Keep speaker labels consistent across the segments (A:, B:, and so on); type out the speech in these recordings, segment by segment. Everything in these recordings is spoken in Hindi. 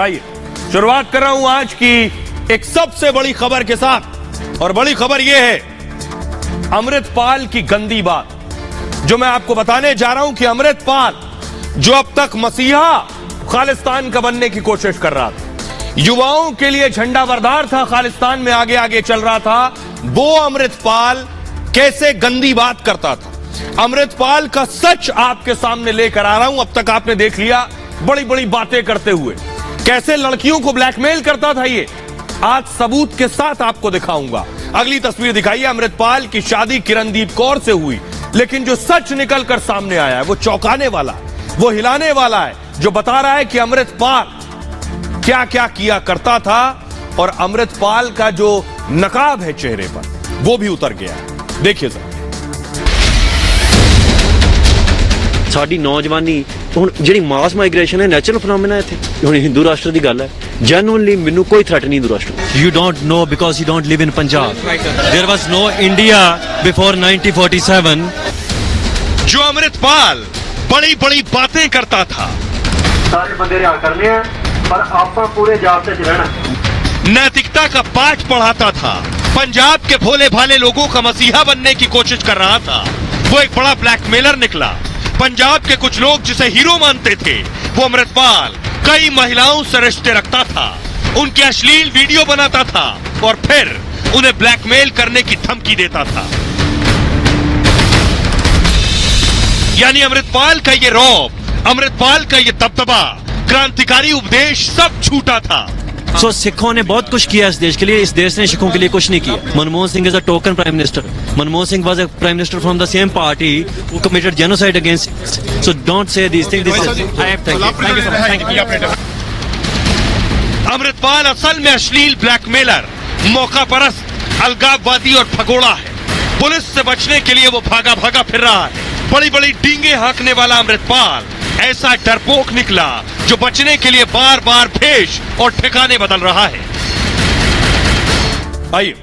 A: आइए शुरुआत कर रहा हूं आज की एक सबसे बड़ी खबर के साथ, और बड़ी खबर यह है अमृतपाल की गंदी बात जो मैं आपको बताने जा रहा हूं कि अमृतपाल जो अब तक मसीहा खालिस्तान का बनने की कोशिश कर रहा था, युवाओं के लिए झंडा बरदार था, खालिस्तान में आगे आगे चल रहा था, वो अमृतपाल कैसे गंदी बात करता था। अमृतपाल का सच आपके सामने लेकर आ रहा हूं। अब तक आपने देख लिया बड़ी बड़ी बातें करते हुए कैसे लड़कियों को ब्लैकमेल करता था, ये आज सबूत के साथ आपको दिखाऊंगा। अगली तस्वीर दिखाइए। अमृतपाल की शादी किरणदीप कौर से हुई, लेकिन जो सच निकलकर सामने आया है वो चौंकाने वाला है, वो हिलाने वाला है, जो बता रहा है कि अमृतपाल क्या क्या किया करता था और अमृतपाल का जो नकाब है चेहरे पर वो भी उतर गया है। देखिए सर,
B: साडी नौजवानी हुण जिहड़ी मास माइग्रेशन है नैचुरल फिनोमेना इत्थे हुण हिंदू राष्ट्र की गल है। जेन्युइनली मैनू कोई थ्रेट नहीं हिंदू राष्ट्र।
C: You don't know because you don't live in Punjab. There was no India before 1947.
A: जो अमृतपाल बड़ी बड़ी बातें करता था,
D: सारे बंदे रिहा करने हैं पर आपा पूरे जात से रहना।
A: नैतिकता का पाठ पढ़ाता था, पंजाब के भोले भाले लोगों का मसीहा बनने की कोशिश कर रहा था, वो एक बड़ा ब्लैकमेलर निकला। पंजाब के कुछ लोग जिसे हीरो मानते थे, वो अमृतपाल कई महिलाओं से रिश्ते रखता था, उनके अश्लील वीडियो बनाता था और फिर उन्हें ब्लैकमेल करने की धमकी देता था। यानी अमृतपाल का ये रौब, अमृतपाल का ये दबदबा, क्रांतिकारी उपदेश सब झूठा था।
C: So सिखों ने बहुत कुछ किया इस देश के लिए, इस देश ने सिखों के लिए कुछ नहीं किया। Manmohan Singh is a token prime minister. Manmohan Singh was a prime minister from the same party who committed genocide against. So don't say these things.
A: Amritpal असल में अश्लील ब्लैकमेलर, मौका परस्त, अलगाववादी और भगोड़ा है। पुलिस से बचने के लिए वो भागा भागा फिर रहा है। बड़ी बड़ी डींगे हाँकने वाला अमृतपाल ऐसा डरपोक निकला जो बचने के लिए बार बार भेष और ठिकाने बदल रहा है। आइए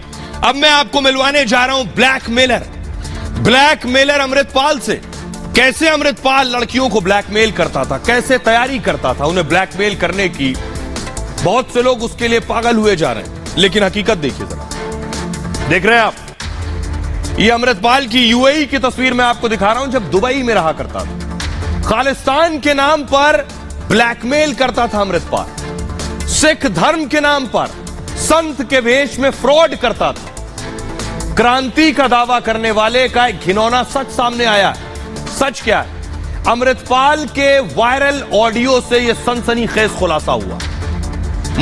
A: अब मैं आपको मिलवाने जा रहा हूं ब्लैकमेलर अमृतपाल से। कैसे अमृतपाल लड़कियों को ब्लैकमेल करता था, कैसे तैयारी करता था उन्हें ब्लैकमेल करने की। बहुत से लोग उसके लिए पागल हुए जा रहे हैं, लेकिन हकीकत देखिए जरा। देख रहे हैं आप, ये अमृतपाल की यूएई की तस्वीर मैं आपको दिखा रहा हूं जब दुबई में रहा करता था। खालिस्तान के नाम पर ब्लैकमेल करता था अमृतपाल, सिख धर्म के नाम पर संत के वेश में फ्रॉड करता था। क्रांति का दावा करने वाले का एक घिनौना सच सामने आया। सच क्या है? अमृतपाल के वायरल ऑडियो से यह सनसनीखेज खुलासा हुआ।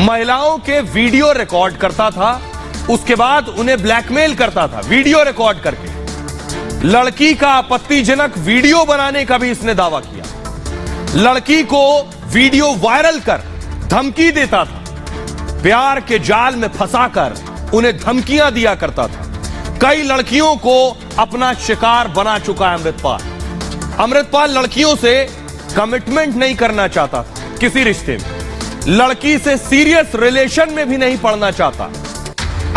A: महिलाओं के वीडियो रिकॉर्ड करता था, उसके बाद उन्हें ब्लैकमेल करता था वीडियो रिकॉर्ड करके। लड़की का आपत्तिजनक वीडियो बनाने का भी इसने दावा किया। लड़की को वीडियो वायरल कर धमकी देता था, प्यार के जाल में फंसाकर उन्हें धमकियां दिया करता था। कई लड़कियों को अपना शिकार बना चुका है अमृतपाल। अमृतपाल लड़कियों से कमिटमेंट नहीं करना चाहता था, किसी रिश्ते में लड़की से सीरियस रिलेशन में भी नहीं पड़ना चाहता।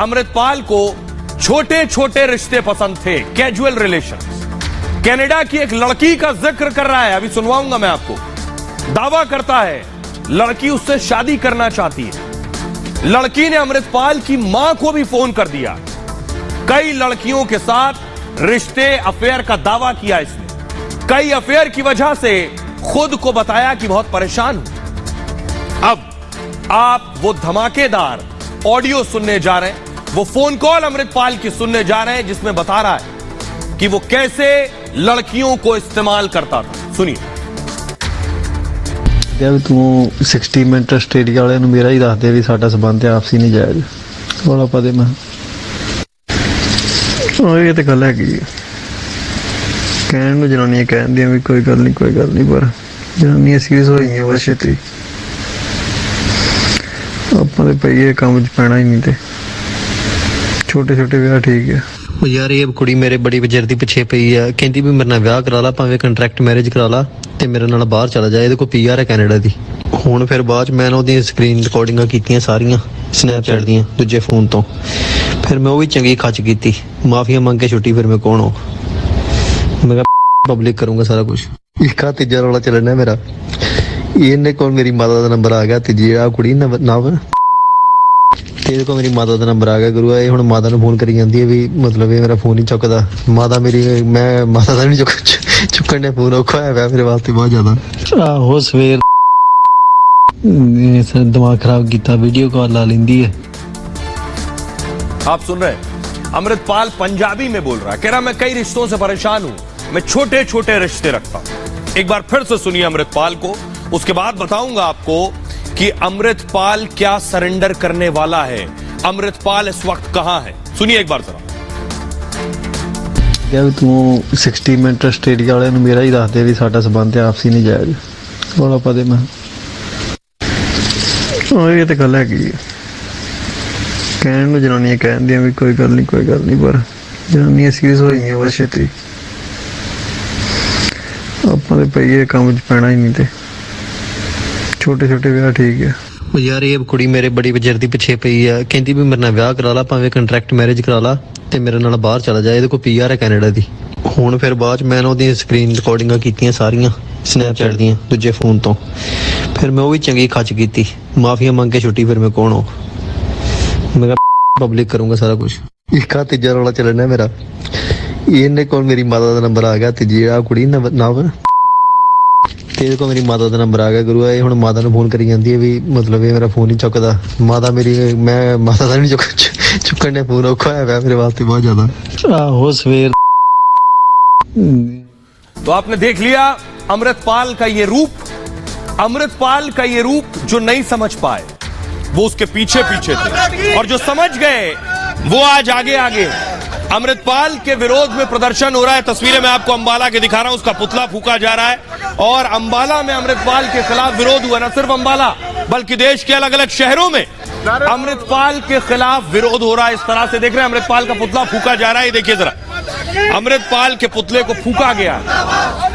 A: अमृतपाल को छोटे छोटे रिश्ते पसंद थे, कैजुअल रिलेशन। कनाडा की एक लड़की का जिक्र कर रहा है, अभी सुनवाऊंगा मैं आपको। दावा करता है लड़की उससे शादी करना चाहती है। लड़की ने अमृतपाल की मां को भी फोन कर दिया। कई लड़कियों के साथ रिश्ते, अफेयर का दावा किया इसने। कई अफेयर की वजह से खुद को बताया कि बहुत परेशान हूं। अब आप वो धमाकेदार ऑडियो सुनने जा रहे हैं, वो फोन कॉल अमृतपाल की सुनने जा रहे हैं जिसमें बता रहा है कि वो कैसे लड़कियों को इस्तेमाल करता था। सुनिए।
E: तू 60 मिनट आस्ट्रेलिया वाले मेरा ही दस दे भी साडा संबंध आपसी नहीं जायज थोड़ा पता मैं ये तो गल हैगी कहण जनानियां कहदियां भी कोई गल नहीं पर जनानियां सीरियस हो गई बस छेती ਆਪਾਂ ਦੇ ਪਈਏ ਕੰਮ 'ਚ ਪੈਣਾ ਹੀ ਨਹੀਂ ਤੇ ਛੋਟੇ ਛੋਟੇ ਵਿਆਹ ਠੀਕ ਹੈ।
F: ਉਹ ਯਾਰ ਇਹ ਕੁੜੀ ਮੇਰੇ ਬੜੀ ਵਜਰ ਦੀ ਪਿੱਛੇ ਪਈ ਆ, ਕਹਿੰਦੀ ਵੀ ਮੇਰੇ ਨਾਲ ਵਿਆਹ ਕਰਾ ਲਾ, ਭਾਵੇਂ ਕੰਟਰੈਕਟ ਮੈਰਿਜ ਕਰਾ ਲਾ ਤੇ ਮੇਰੇ ਨਾਲ ਬਾਹਰ ਚਲਾ ਜਾ। ਇਹਦੇ ਕੋਲ ਪੀਆਰ ਹੈ ਕੈਨੇਡਾ ਦੀ। ਹੁਣ ਫਿਰ ਬਾਅਦ 'ਚ ਮੈਂ ਉਹਦੀਆਂ ਸਕਰੀਨ ਰਿਕਾਰਡਿੰਗਾਂ ਕੀਤੀਆਂ ਸਾਰੀਆਂ ਸਨੈਪਚੈਟ ਦੀਆਂ ਦੂਜੇ ਫੋਨ ਤੋਂ। ਫਿਰ ਮੈਂ ਉਹ ਵੀ ਚੰਗੀ ਖੱਚ ਕੀਤੀ, ਮਾਫੀਆ ਮੰਗ ਕੇ ਛੁੱਟੀ। ਫਿਰ ਮੈਂ ਕੌਣ ਹੋ, ਮੈਂ ਕਿਹਾ ਪਬਲਿਕ ਕਰੂੰਗਾ ਸਾਰਾ ਕੁਝ। इसका तीजा रोला चलना है मेरा। ਇਹਨੇ ਕੋਲ ਮੇਰੀ ਮਾਤਾ ਦਾ ਨੰਬਰ ਆ ਗਿਆ ਤੇ ਜਿਹੜਾ ਕੁੜੀ ਨਵ ਇਹਦੇ ਕੋਲ ਮੇਰੀ ਮਾਤਾ ਦਾ ਨੰਬਰ ਆ ਗਿਆ ਗੁਰੂ ਇਹ ਹੁਣ ਮਾਤਾ ਨੂੰ ਫੋਨ ਕਰੀ ਜਾਂਦੀ ਹੈ ਵੀ ਮਤਲਬ ਇਹ ਮੇਰਾ ਫੋਨ ਨਹੀਂ ਚੁੱਕਦਾ ਮਾਤਾ ਮੇਰੀ ਮੈਂ ਮਾਤਾ ਦਾ ਨਹੀਂ ਚੁੱਕਣ ਨੇ ਫੋਨ ਔਖਾ ਹੋਇਆ ਪਿਆ ਮੇਰੇ ਵਾਸਤੇ ਬਹੁਤ ਜ਼ਿਆਦਾ ਆਹੋ ਸਵੇਰ दिमाग खराब किया वीडियो कॉल ला लेंदी है।
A: आप सुन रहे हैं अमृतपाल पंजाबी में बोल रहा है, कह रहा मैं कई रिश्तों से परेशान हूं, मैं छोटे छोटे रिश्ते रखता हूं। एक बार फिर से सुनिए अमृतपाल को, उसके बाद बताऊंगा आपको कि अमृतपाल क्या सरेंडर करने वाला है, अमृतपाल इस वक्त कहां है। सुनिए एक बार जरा।
E: तू 60 मिनट स्टेडिया वाले मेरा ही दस दे भी साडा संबंध आपसी नहीं जायज बोला पते मैं ये तो गल हैगी कहने जनानियां कह दियां भी कोई गल नहीं पर जनानियां सीरियस हो गई बस छेती ਆਪਾਂ ਦੇ ਪਈ ਇਹ ਕੰਮ 'ਚ ਪੈਣਾ ਹੀ ਨਹੀਂ ਤੇ ਛੋਟੇ ਛੋਟੇ ਵਿਆਹ ਠੀਕ ਹੈ
F: ਉਹ ਯਾਰ ਇਹ ਕੁੜੀ ਮੇਰੇ ਬੜੀ ਬਜਰ ਦੀ ਪਿੱਛੇ ਪਈ ਆ ਕਹਿੰਦੀ ਵੀ ਮੇਰੇ ਨਾਲ ਵਿਆਹ ਕਰਾ ਲਾ ਭਾਵੇਂ ਕੰਟਰੈਕਟ ਮੈਰਿਜ ਕਰਾ ਲਾ ਤੇ ਮੇਰੇ ਨਾਲ ਬਾਹਰ ਚਲਾ ਜਾ ਇਹਦੇ ਕੋਲ ਪੀਆਰ ਹੈ ਕੈਨੇਡਾ ਦੀ ਹੁਣ ਫਿਰ ਬਾਅਦ ਚ ਮੈਂ ਉਹਦੀਆਂ ਸਕਰੀਨ ਰਿਕਾਰਡਿੰਗਾਂ ਕੀਤੀਆਂ ਸਾਰੀਆਂ ਸਨੈਪਚੈਟ ਦੀਆਂ ਦੂਜੇ ਫੋਨ ਤੋਂ ਫਿਰ ਮੈਂ ਉਹ ਵੀ ਚੰਗੀ ਖੱਚ ਕੀਤੀ ਮਾਫੀਆ ਮੰਗ ਕੇ ਛੁੱਟੀ ਫਿਰ ਮੈਂ ਕੌਣ ਹੋ ਮੈਂ ਕਿਹਾ ਪਬਲਿਕ ਕਰੂੰਗਾ ਸਾਰਾ ਕੁਝ ਇੱਕ ਆ ਤੀਜਾ ਰੌਲਾ ਚੱਲਣਾ ਮੇਰਾ ਇਹਨੇ ਕੋਲ ਮੇਰੀ ਮਾਤਾ ਦਾ ਨੰਬਰ ਆ ਗਿਆ ਤੇ ਜਿਹੜਾ ਕੁੜੀ ਨਵ ਇਹਦੇ ਕੋਲ ਮੇਰੀ ਮਾਤਾ ਦਾ ਨੰਬਰ ਆ ਗਿਆ ਗੁਰੂ ਇਹ ਹੁਣ ਮਾਤਾ ਨੂੰ ਫੋਨ ਕਰੀ ਜਾਂਦੀ ਹੈ ਵੀ ਮਤਲਬ ਇਹ ਮੇਰਾ ਫੋਨ ਨਹੀਂ ਚੁੱਕਦਾ ਮਾਤਾ ਮੇਰੀ ਮੈਂ ਮਾਤਾ ਦਾ ਨਹੀਂ ਚੁੱਕਣ ਨੇ ਫੋਨ ਔਖਾ ਹੋਇਆ ਪਿਆ ਮੇਰੇ ਵਾਸਤੇ ਬਹੁਤ ਜ਼ਿਆਦਾ ਆਹੋ ਸਵੇਰ
A: तो आपने देख लिया अमृतपाल का ये रूप, अमृतपाल का ये रूप जो नहीं समझ पाए वो उसके पीछे पीछे थे और जो समझ गए वो आज आगे आगे। अमृतपाल के विरोध में प्रदर्शन हो रहा है, तस्वीरें मैं आपको अंबाला के दिखा रहा हूं, उसका पुतला फूका जा रहा है और अंबाला में अमृतपाल के खिलाफ विरोध हुआ। न सिर्फ अंबाला बल्कि देश के अलग अलग शहरों में अमृतपाल के खिलाफ विरोध हो रहा है। इस तरह से देख रहे हैं अमृतपाल का पुतला फूका जा रहा है, देखिए जरा अमृतपाल के पुतले को फूका गया।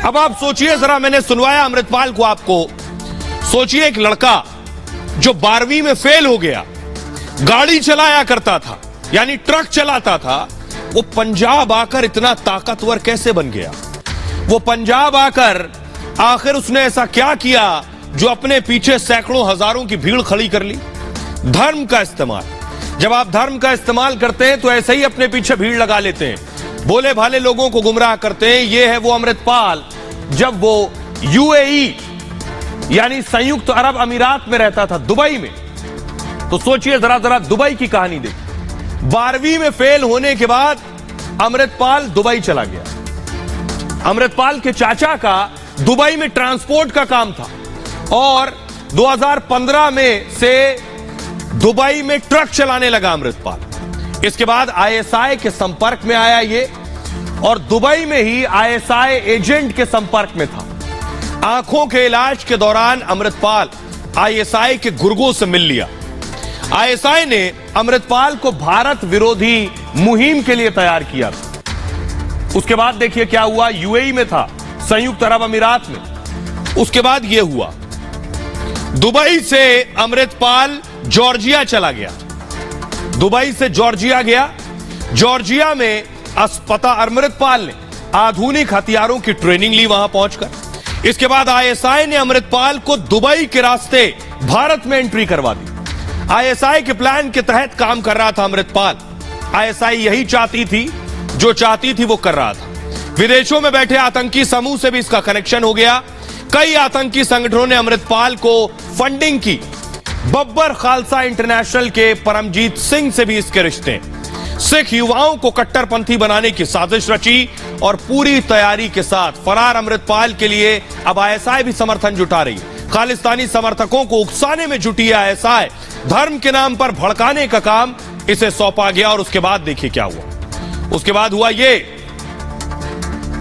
A: अब आप सोचिए जरा, मैंने सुनवाया अमृतपाल को आपको, सोचिए एक लड़का जो 12वीं में फेल हो गया, गाड़ी चलाया करता था यानी ट्रक चलाता था, वो पंजाब आकर इतना ताकतवर कैसे बन गया? वो पंजाब आकर आखिर उसने ऐसा क्या किया जो अपने पीछे सैकड़ों हजारों की भीड़ खड़ी कर ली? धर्म का इस्तेमाल। जब आप धर्म का इस्तेमाल करते हैं तो ऐसे ही अपने पीछे भीड़ लगा लेते हैं, भोले भाले लोगों को गुमराह करते हैं। ये है वो अमृतपाल जब वो यूएई यानी संयुक्त अरब अमीरात में रहता था, दुबई में। तो सोचिए जरा जरा दुबई की कहानी देखिए। 12वीं में फेल होने के बाद अमृतपाल दुबई चला गया। अमृतपाल के चाचा का दुबई में ट्रांसपोर्ट का काम था और 2015 में से दुबई में ट्रक चलाने लगा अमृतपाल। इसके बाद आईएसआई के संपर्क में आया ये और दुबई में ही आईएसआई एजेंट के संपर्क में था। आंखों के इलाज के दौरान अमृतपाल आईएसआई के गुर्गों से मिल लिया। आईएसआई ने अमृतपाल को भारत विरोधी मुहिम के लिए तैयार किया था। उसके बाद देखिए क्या हुआ, यूएई में था, संयुक्त अरब अमीरात में। उसके बाद यह हुआ, दुबई से अमृतपाल जॉर्जिया चला गया, दुबई से जॉर्जिया गया। जॉर्जिया में अमृतपाल ने आधुनिक हथियारों की ट्रेनिंग ली वहां पहुंचकर। इसके बाद आईएसआई ने अमृतपाल को दुबई के रास्ते भारत में एंट्री करवा दी। आईएसआई के प्लान के तहत काम कर रहा था अमृतपाल। आईएसआई यही चाहती थी, जो चाहती थी वो कर रहा था। विदेशों में बैठे आतंकी समूह से भी इसका कनेक्शन हो गया। कई आतंकी संगठनों ने अमृतपाल को फंडिंग की। बब्बर खालसा इंटरनेशनल के परमजीत सिंह से भी इसके रिश्ते। सिख युवाओं को कट्टरपंथी बनाने की साजिश रची और पूरी तैयारी के साथ फरार अमृतपाल के लिए अब आईएसआई भी समर्थन जुटा रही है। खालिस्तानी समर्थकों को उकसाने में जुटी है आईएसआई। धर्म के नाम पर भड़काने का काम इसे सौंपा गया और उसके बाद देखिए क्या हुआ। उसके बाद हुआ ये,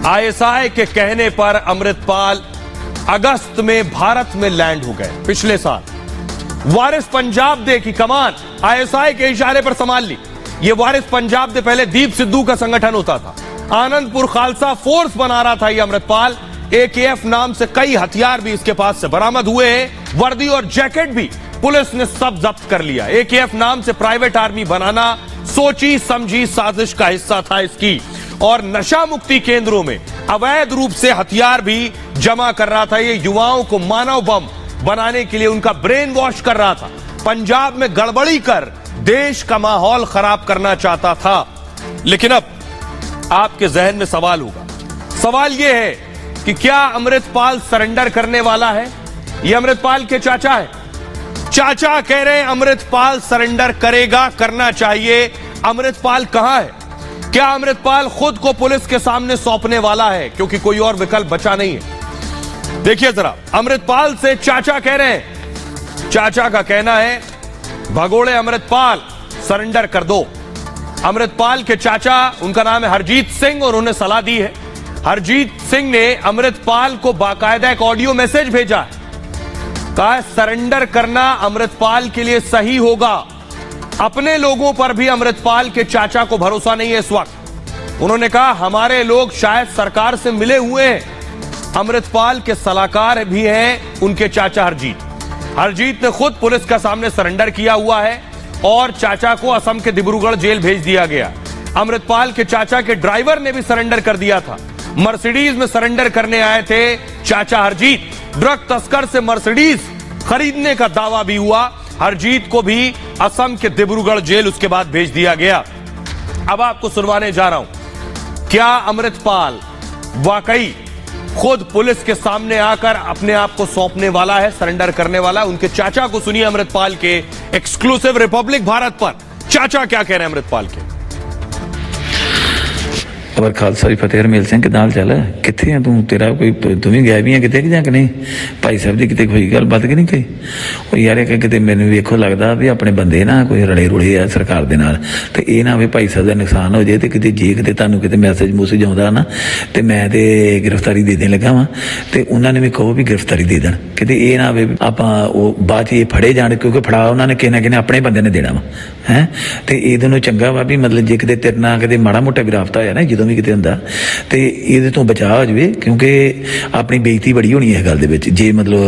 A: आईएसआई के कहने पर अमृतपाल अगस्त में भारत में लैंड हो गए। पिछले साल वारिस पंजाब दे की कमान आईएसआई के इशारे पर संभाल ली। ये वारिस पंजाब दे पहले दीप सिद्धू का संगठन होता था, आनंदपुर खालसा फोर्स बना रहा था ये अमृतपाल। एकेएफ नाम से कई हथियार भी इसके पास से बरामद हुए हैं, वर्दी और जैकेट भी पुलिस ने सब जब्त कर लिया। एकेएफ नाम से प्राइवेट आर्मी बनाना सोची समझी साजिश का हिस्सा था इसकी। और नशा मुक्ति केंद्रों में अवैध रूप से हथियार भी जमा कर रहा था। ये युवाओं को मानव बम बनाने के लिए उनका ब्रेन वॉश कर रहा था, पंजाब में गड़बड़ी कर देश का माहौल खराब करना चाहता था। लेकिन अब आपके जहन में सवाल होगा, सवाल यह है कि क्या अमृतपाल सरेंडर करने वाला है? ये अमृतपाल के चाचा है, चाचा कह रहे हैं अमृतपाल सरेंडर करेगा, करना चाहिए। अमृतपाल कहां है? क्या अमृतपाल खुद को पुलिस के सामने सौंपने वाला है? क्योंकि कोई और विकल्प बचा नहीं है। देखिए जरा, अमृतपाल से चाचा कह रहे हैं, चाचा का कहना है भगोड़े अमृतपाल सरेंडर कर दो। अमृतपाल के चाचा, उनका नाम है हरजीत सिंह, और उन्होंने सलाह दी है। हरजीत सिंह ने अमृतपाल को बाकायदा एक ऑडियो मैसेज भेजा है, कहा सरेंडर करना अमृतपाल के लिए सही होगा। अपने लोगों पर भी अमृतपाल के चाचा को भरोसा नहीं है इस वक्त। उन्होंने कहा हमारे लोग शायद सरकार से मिले हुए हैं। अमृतपाल के सलाहकार भी हैं उनके चाचा हरजीत। हरजीत ने खुद पुलिस का सामने सरेंडर किया हुआ है और चाचा को असम के डिब्रूगढ़ जेल भेज दिया गया। अमृतपाल के चाचा के ड्राइवर ने भी सरेंडर कर दिया था। मर्सिडीज में सरेंडर करने आए थे चाचा हरजीत। ड्रग तस्कर से मर्सिडीज खरीदने का दावा भी हुआ। हरजीत को भी असम के डिब्रूगढ़ जेल उसके बाद भेज दिया गया। अब आपको सुनवाने जा रहा हूं, क्या अमृतपाल वाकई खुद पुलिस के सामने आकर अपने आप को सौंपने वाला है, सरेंडर करने वाला है? उनके चाचा को सुनिए अमृतपाल के एक्सक्लूसिव रिपब्लिक भारत पर। चाचा क्या कह रहे हैं अमृतपाल के?
G: और खालसा जी फतेह हरमेल सिंह किदां हाल चाल है? किथे है तू? तेरा कोई तू भी गया भी है किते कि जां कि नहीं? भाई साहब जी किते कोई गलबात कि नहीं कही? ਉਹ ਯਾਰ ਇਹ ਕਿਤੇ ਮੈਨੂੰ ਵੇਖੋ ਲੱਗਦਾ ਵੀ ਆਪਣੇ ਬੰਦੇ ਨਾ ਕੋਈ ਰਲੇ ਰੁਲੇ ਆ ਸਰਕਾਰ ਦੇ ਨਾਲ, ਤੇ ਇਹ ਨਾ ਵੀ ਭਾਈ ਸਾਹਿਬ ਦਾ ਨੁਕਸਾਨ ਹੋ ਜੇ, ਤੇ ਕਿਤੇ ਜੇ ਕਿਤੇ ਤੁਹਾਨੂੰ ਕਿਤੇ ਮੈਸੇਜ ਮੂਸੇਜ ਆਉਂਦਾ ਨਾ, ਤੇ ਮੈਂ ਤੇ ਗ੍ਰਿਫਤਾਰੀ ਦੇ ਦੇਣ ਲੱਗਾ ਵਾਂ, ਤੇ ਉਹਨਾਂ ਨੇ ਵੀ ਕਹੋ ਵੀ ਗ੍ਰਿਫਤਾਰੀ ਦੇ ਦੇਣ, ਕਿਤੇ ਇਹ ਨਾ ਵੀ ਆਪਾਂ ਉਹ ਬਾਅਦ 'ਚ ਇਹ ਫੜੇ ਜਾਣ, ਕਿਉਂਕਿ ਫੜਾ ਉਹਨਾਂ ਨੇ ਕਿਸੇ ਨਾ ਕਿਸੇ ਆਪਣੇ ਬੰਦੇ ਨੇ ਦੇਣਾ ਵਾ ਹੈ। ਤੇ ਇਹਦੇ ਨੂੰ ਚੰਗਾ ਵਾ ਵੀ ਮਤਲਬ ਜੇ ਕਿਤੇ ਤੇਰੇ ਨਾਲ ਕਿਤੇ ਮਾੜਾ ਮੋਟਾ ਵੀ ਰਾਬਤਾ ਹੋਇਆ ਨਾ, ਜਦੋਂ ਵੀ ਕਿਤੇ ਹੁੰਦਾ, ਤੇ ਇਹਦੇ ਤੋਂ ਬਚਾਅ ਹੋ ਜਾਵੇ, ਕਿਉਂਕਿ ਆਪਣੀ ਬੇਇੱਜ਼ਤੀ ਬੜੀ ਹੋਣੀ ਹੈ ਗੱਲ ਦੇ ਵਿੱਚ ਜੇ ਮਤਲਬ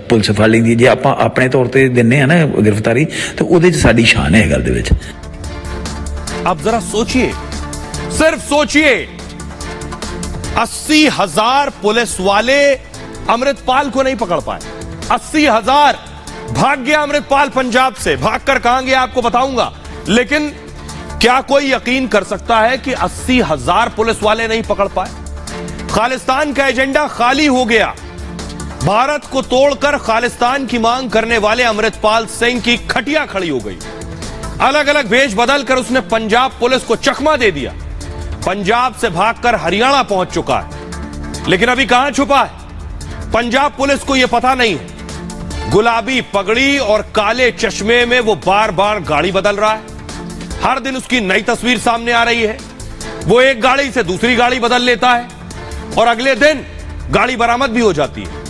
G: ਪੁਲਿਸ ਫੜ ਲੈਂਦੀ। ਜੇ ਆਪਾਂ ਆਪਣੇ ਤੌਰ ਤੇ ਦਿੰਨੇ ਆ ਨਾ गिरफ्तारी, तो ਉਹਦੇ 'ਚ ਸਾਡੀ ਸ਼ਾਨ ਹੈ ਗੱਲ ਦੇ ਵਿੱਚ।
A: अब जरा सोचिए, सिर्फ सोचिए, 80,000 पुलिस वाले अमृतपाल को नहीं पकड़ पाए। 80,000 भाग गया अमृतपाल पंजाब से। भागकर कहां गया आपको बताऊंगा, लेकिन क्या कोई यकीन कर सकता है कि 80,000 पुलिस वाले नहीं पकड़ पाए? खालिस्तान का एजेंडा खाली हो गया। भारत को तोड़कर खालिस्तान की मांग करने वाले अमृतपाल सिंह की खटिया खड़ी हो गई। अलग अलग भेष बदलकर उसने पंजाब पुलिस को चकमा दे दिया। पंजाब से भागकर हरियाणा पहुंच चुका है, लेकिन अभी कहां छुपा है पंजाब पुलिस को यह पता नहीं है। गुलाबी पगड़ी और काले चश्मे में वो बार बार गाड़ी बदल रहा है। हर दिन उसकी नई तस्वीर सामने आ रही है। वो एक गाड़ी से दूसरी गाड़ी बदल लेता है और अगले दिन गाड़ी बरामद भी हो जाती है।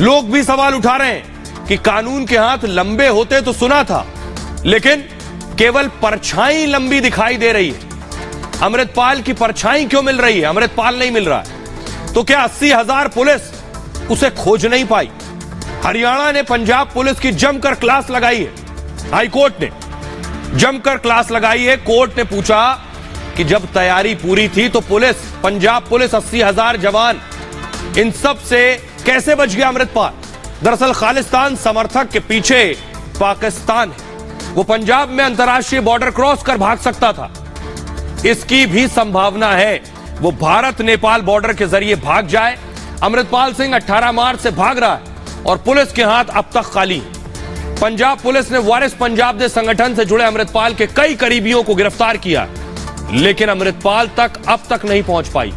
A: लोग भी सवाल उठा रहे हैं कि कानून के हाथ लंबे होते तो सुना था, लेकिन केवल परछाई लंबी दिखाई दे रही है। अमृतपाल की परछाई क्यों मिल रही है, अमृतपाल नहीं मिल रहा है? तो क्या 80,000 पुलिस उसे खोज नहीं पाई? हरियाणा ने पंजाब पुलिस की जमकर क्लास लगाई है। हाईकोर्ट ने जमकर क्लास लगाई है। कोर्ट ने पूछा कि जब तैयारी पूरी थी तो पुलिस, पंजाब पुलिस 80,000 जवान, इन सब से कैसे बच गया अमृतपाल? दरअसल खालिस्तान समर्थक के पीछे पाकिस्तान है। वो पंजाब में अंतर्राष्ट्रीय बॉर्डर क्रॉस कर भाग सकता था। इसकी भी संभावना है वो भारत नेपाल बॉर्डर के जरिए भाग जाए। अमृतपाल सिंह 18 मार्च से भाग रहा है और पुलिस के हाथ अब तक खाली। पंजाब पुलिस ने वारिस पंजाब दे संगठन से जुड़े अमृतपाल के कई करीबियों को गिरफ्तार किया, लेकिन अमृतपाल तक अब तक नहीं पहुंच पाई।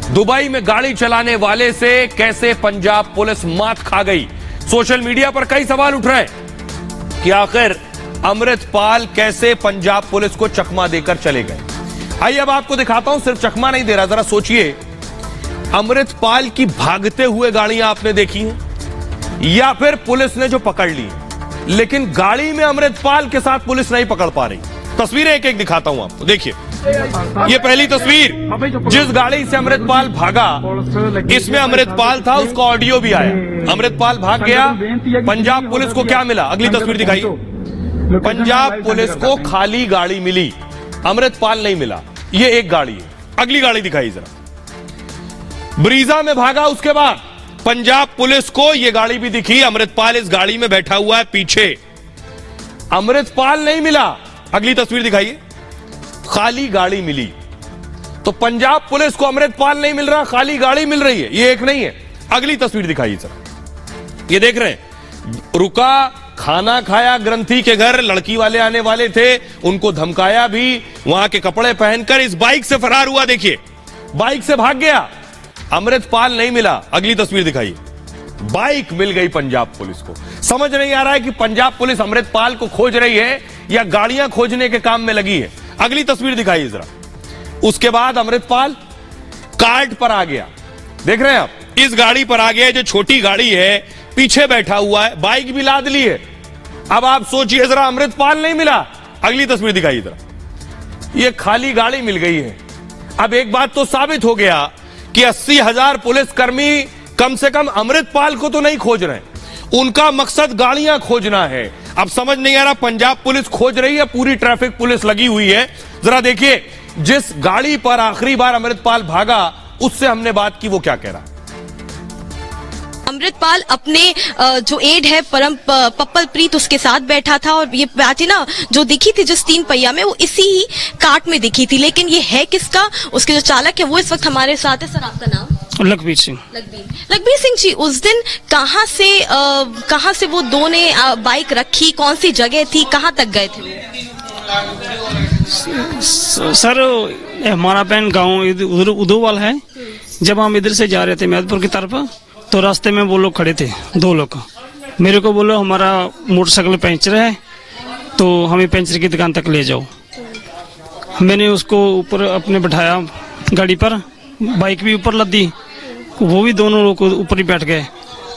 A: दुबई में गाड़ी चलाने वाले से कैसे पंजाब पुलिस मात खा गई? सोशल मीडिया पर कई सवाल उठ रहे हैं कि आखिर अमृतपाल कैसे पंजाब पुलिस को चकमा देकर चले गए। आइए अब आपको दिखाता हूं, सिर्फ चकमा नहीं दे रहा, जरा सोचिए, अमृतपाल की भागते हुए गाड़ियां आपने देखी हैं या फिर पुलिस ने जो पकड़ ली, लेकिन गाड़ी में अमृतपाल के साथ पुलिस नहीं पकड़ पा रही। तस्वीरें एक एक दिखाता हूं आपको। देखिए, ये पहली तस्वीर, जिस गाड़ी से अमृतपाल भागा इसमें अमृतपाल था, उसका ऑडियो भी आया। अमृतपाल भाग गया, पंजाब पुलिस को क्या मिला? अगली तस्वीर दिखाइए। पंजाब पुलिस को खाली गाड़ी मिली, अमृतपाल नहीं मिला। ये एक गाड़ी है। अगली गाड़ी दिखाई जरा। ब्रीजा में भागा, उसके बाद पंजाब पुलिस को यह गाड़ी भी दिखी, अमृतपाल इस गाड़ी में बैठा हुआ है पीछे। अमृतपाल नहीं मिला। अगली तस्वीर दिखाइए, खाली गाड़ी मिली। तो पंजाब पुलिस को अमृतपाल नहीं मिल रहा, खाली गाड़ी मिल रही है। ये एक नहीं है। अगली तस्वीर दिखाइए सर, ये देख रहे हैं, रुका, खाना खाया ग्रंथी के घर, लड़की वाले आने वाले थे, उनको धमकाया भी, वहां के कपड़े पहनकर इस बाइक से फरार हुआ। देखिए, बाइक से भाग गया। अमृतपाल नहीं मिला। अगली तस्वीर दिखाइए, बाइक मिल गई पंजाब पुलिस को। समझ नहीं आ रहा है कि पंजाब पुलिस अमृतपाल को खोज रही है या गाड़ियां खोजने के काम में लगी है। अगली तस्वीर दिखाइए जरा। उसके बाद अमृतपाल कार्ड पर आ गया। देख रहे हैं आप, इस गाड़ी पर आ गया, जो छोटी गाड़ी है, पीछे बैठा हुआ है, बाइक भी लाद ली है। अब आप सोचिए जरा, अमृतपाल नहीं मिला। अगली तस्वीर दिखाइए जरा, ये खाली गाड़ी मिल गई है। अब एक बात तो साबित हो गया कि 80,000 पुलिसकर्मी कम से कम अमृतपाल को तो नहीं खोज रहे, उनका मकसद गाड़ियां खोजना है। अब समझ नहीं आ रहा, पंजाब पुलिस खोज रही है, पूरी ट्रैफिक पुलिस लगी हुई है। जरा देखिए, जिस गाड़ी पर आखिरी बार अमृतपाल भागा, उससे हमने बात की, वो क्या कह रहा।
H: अमृतपाल अपने जो एड है परम पप्पल प्रीत, उसके साथ बैठा था, और ये बात ना जो दिखी थी जिस 3 पहिया में, वो इसी ही कार्ट में दिखी थी। लेकिन ये है किसका? उसके जो चालक है वो इस वक्त हमारे साथ है। सर, आपका नाम?
I: लखबीर सिंह।
H: लखबीर सिंह जी, उस दिन कहाँ से वो दो ने बाइक रखी, कौन सी जगह थी, कहाँ तक गए थे?
I: सर, हमारा बहन गांव उधर उदोवाल है। जब हम इधर से जा रहे थे मैदपुर की तरफ, तो रास्ते में वो लोग खड़े थे, 2 लोग। मेरे को बोलो हमारा मोटरसाइकिल पंचर है, तो हमें पंचर की दुकान तक ले जाओ। मैंने उसको ऊपर अपने बैठाया गाड़ी पर, बाइक भी ऊपर लद दी, वो भी दोनों लोग ऊपर ही बैठ गए।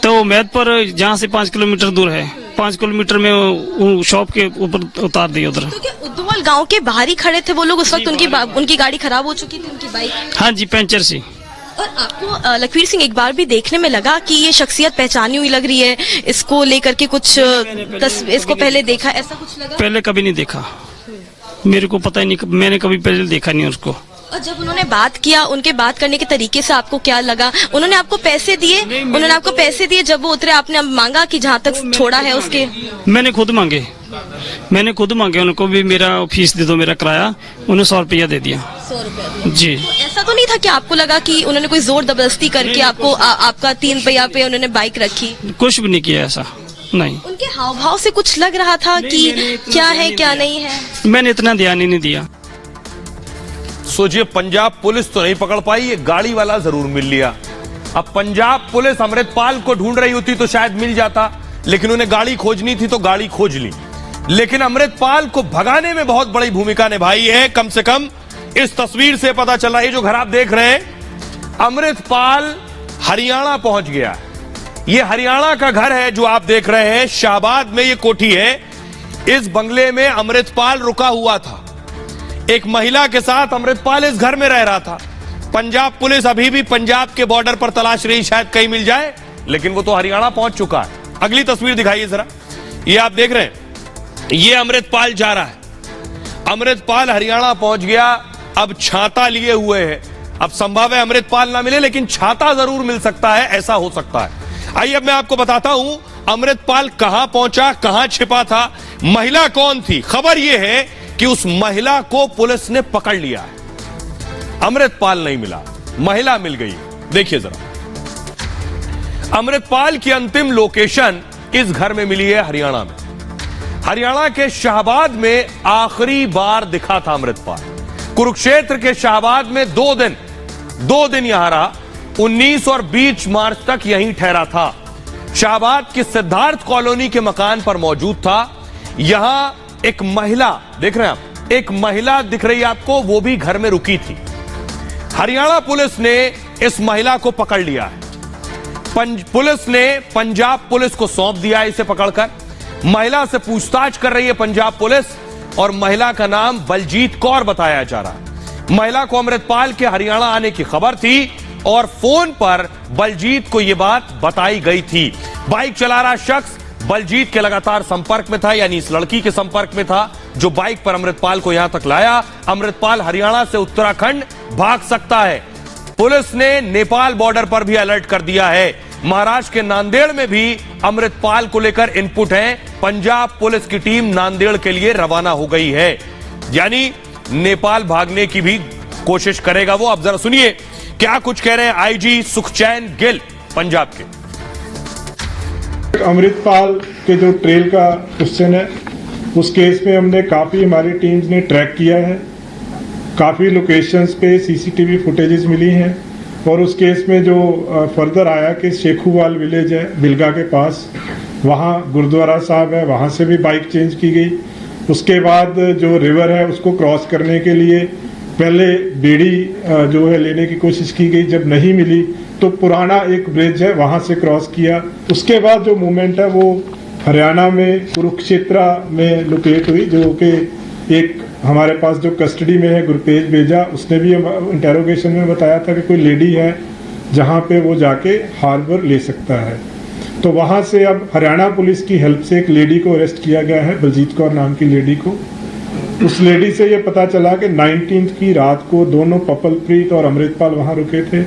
I: तो मैदपुर जहाँ से 5 किलोमीटर दूर है, 5 किलोमीटर में वो शॉप के ऊपर उतार दी उधर।
H: तो क्या उद्दोवाल गांव के बाहर ही खड़े थे वो लोग उस वक्त? उनकी गाड़ी खराब हो चुकी थी, उनकी बाइक?
I: हाँ जी, पंचर सी।
H: और आपको लखबीर सिंह एक बार भी देखने में लगा कि ये शख्सियत पहचानी हुई लग रही है, इसको लेकर के कुछ इसको पहले देखा, ऐसा कुछ लगा?
I: पहले कभी नहीं देखा, मेरे को पता ही नहीं, मैंने कभी पहले देखा नहीं उसको।
H: और जब उन्होंने बात किया, उनके बात करने के तरीके से आपको क्या लगा? उन्होंने आपको पैसे दिए? उन्होंने आपको पैसे दिए जब वो उतरे? आपने मांगा कि जहाँ तक छोड़ा है उसके?
I: मैंने खुद मांगे उनको भी, मेरा फीस दे दो, मेरा किराया। उन्हें 100 रुपया दे दिया।
H: 100 रुपया
I: जी।
H: तो ऐसा तो नहीं था कि आपको लगा कि उन्होंने कोई जोर जबरदस्ती करके आपको आपका 3 पहिया पे उन्होंने बाइक रखी?
I: कुछ भी नहीं किया ऐसा, नहीं।
H: उनके हाव भाव से कुछ लग रहा था कि क्या है क्या नहीं है?
I: मैंने इतना ध्यान ही नहीं दिया।
A: सोचिए, पंजाब पुलिस तो नहीं पकड़ पाई, ये गाड़ी वाला जरूर मिल लिया। अब पंजाब पुलिस अमृतपाल को ढूंढ रही होती तो शायद मिल जाता, लेकिन उन्हें गाड़ी खोजनी थी तो गाड़ी खोज ली। लेकिन अमृतपाल को भगाने में बहुत बड़ी भूमिका निभाई है। कम से कम इस तस्वीर से पता चल रहा है, जो घर आप देख रहे हैं, अमृतपाल हरियाणा पहुंच गया। ये हरियाणा का घर है जो आप देख रहे हैं, शाहबाद में ये कोठी है। इस बंगले में अमृतपाल रुका हुआ था, एक महिला के साथ अमृतपाल इस घर में रह रहा था। पंजाब पुलिस अभी भी पंजाब के बॉर्डर पर तलाश रही, शायद कहीं मिल जाए, लेकिन वो तो हरियाणा पहुंच चुका है। अगली तस्वीर दिखाइए जरा, ये आप देख रहे हैं, ये अमृतपाल जा रहा है। अमृतपाल हरियाणा पहुंच गया, अब छाता लिए हुए है। अब संभव है अमृतपाल ना मिले, लेकिन छाता जरूर मिल सकता है, ऐसा हो सकता है। आइए अब मैं आपको बताता हूं अमृतपाल कहां पहुंचा, कहां छिपा था, महिला कौन थी। खबर यह है कि उस महिला को पुलिस ने पकड़ लिया है। अमृतपाल नहीं मिला, महिला मिल गई। देखिए जरा, अमृतपाल की अंतिम लोकेशन इस घर में मिली है, हरियाणा में। हरियाणा के शाहबाद में आखिरी बार दिखा था अमृतपाल। कुरुक्षेत्र के शाहबाद में 2 दिन यहां रहा, 19 और 20 मार्च तक यहीं ठहरा था। शाहबाद की सिद्धार्थ कॉलोनी के मकान पर मौजूद था। यहां एक महिला देख रहे हैं आप, एक महिला दिख रही है आपको, वो भी घर में रुकी थी। हरियाणा पुलिस ने इस महिला को पकड़ लिया है। पुलिस ने पंजाब पुलिस को सौंप दिया इसे पकड़कर। महिला से पूछताछ कर रही है पंजाब पुलिस, और महिला का नाम बलजीत कौर बताया जा रहा है। महिला को अमृतपाल के हरियाणा आने की खबर थी और फोन पर बलजीत को यह बात बताई गई थी। बाइक चला रहा शख्स बलजीत के लगातार संपर्क में था, यानी इस लड़की के संपर्क में था जो बाइक पर अमृतपाल को यहां तक लाया। अमृतपाल हरियाणा से उत्तराखंड भाग सकता है। पुलिस ने नेपाल बॉर्डर पर भी अलर्ट कर दिया है। महाराष्ट्र के नांदेड़ में भी अमृतपाल को लेकर इनपुट है। पंजाब पुलिस की टीम नांदेड़ के लिए रवाना हो गई है, यानी नेपाल भागने की भी कोशिश करेगा वो। अब जरा सुनिए क्या कुछ कह रहे हैं आईजी सुखचैन गिल पंजाब के।
J: अमृतपाल के जो ट्रेल का क्वेश्चन है, उस केस में हमने काफ़ी हमारी टीम्स ने ट्रैक किया है। काफ़ी लोकेशंस पे सीसीटीवी फुटेजेस मिली हैं और उस केस में जो फर्दर आया कि शेखुवाल विलेज है बिलगा के पास, वहाँ गुरुद्वारा साहब है, वहाँ से भी बाइक चेंज की गई। उसके बाद जो रिवर है उसको क्रॉस करने के लिए पहले बेड़ी जो है लेने की कोशिश की गई, जब नहीं मिली तो पुराना एक ब्रिज है वहाँ से क्रॉस किया। उसके बाद जो मूवमेंट है वो हरियाणा में कुरुक्षेत्र में लोकेट हुई, जो कि एक हमारे पास जो कस्टडी में है गुरपेज बेजा, उसने भी इंटेरोगेशन में बताया था कि कोई लेडी है जहाँ पे वो जाके हार्बर ले सकता है। तो वहाँ से अब हरियाणा पुलिस की हेल्प से एक लेडी को अरेस्ट किया गया है, बलजीत कौर नाम की लेडी को। उस लेडी से ये पता चला कि 19 की रात को दोनों पपलप्रीत और अमृतपाल वहाँ रुके थे।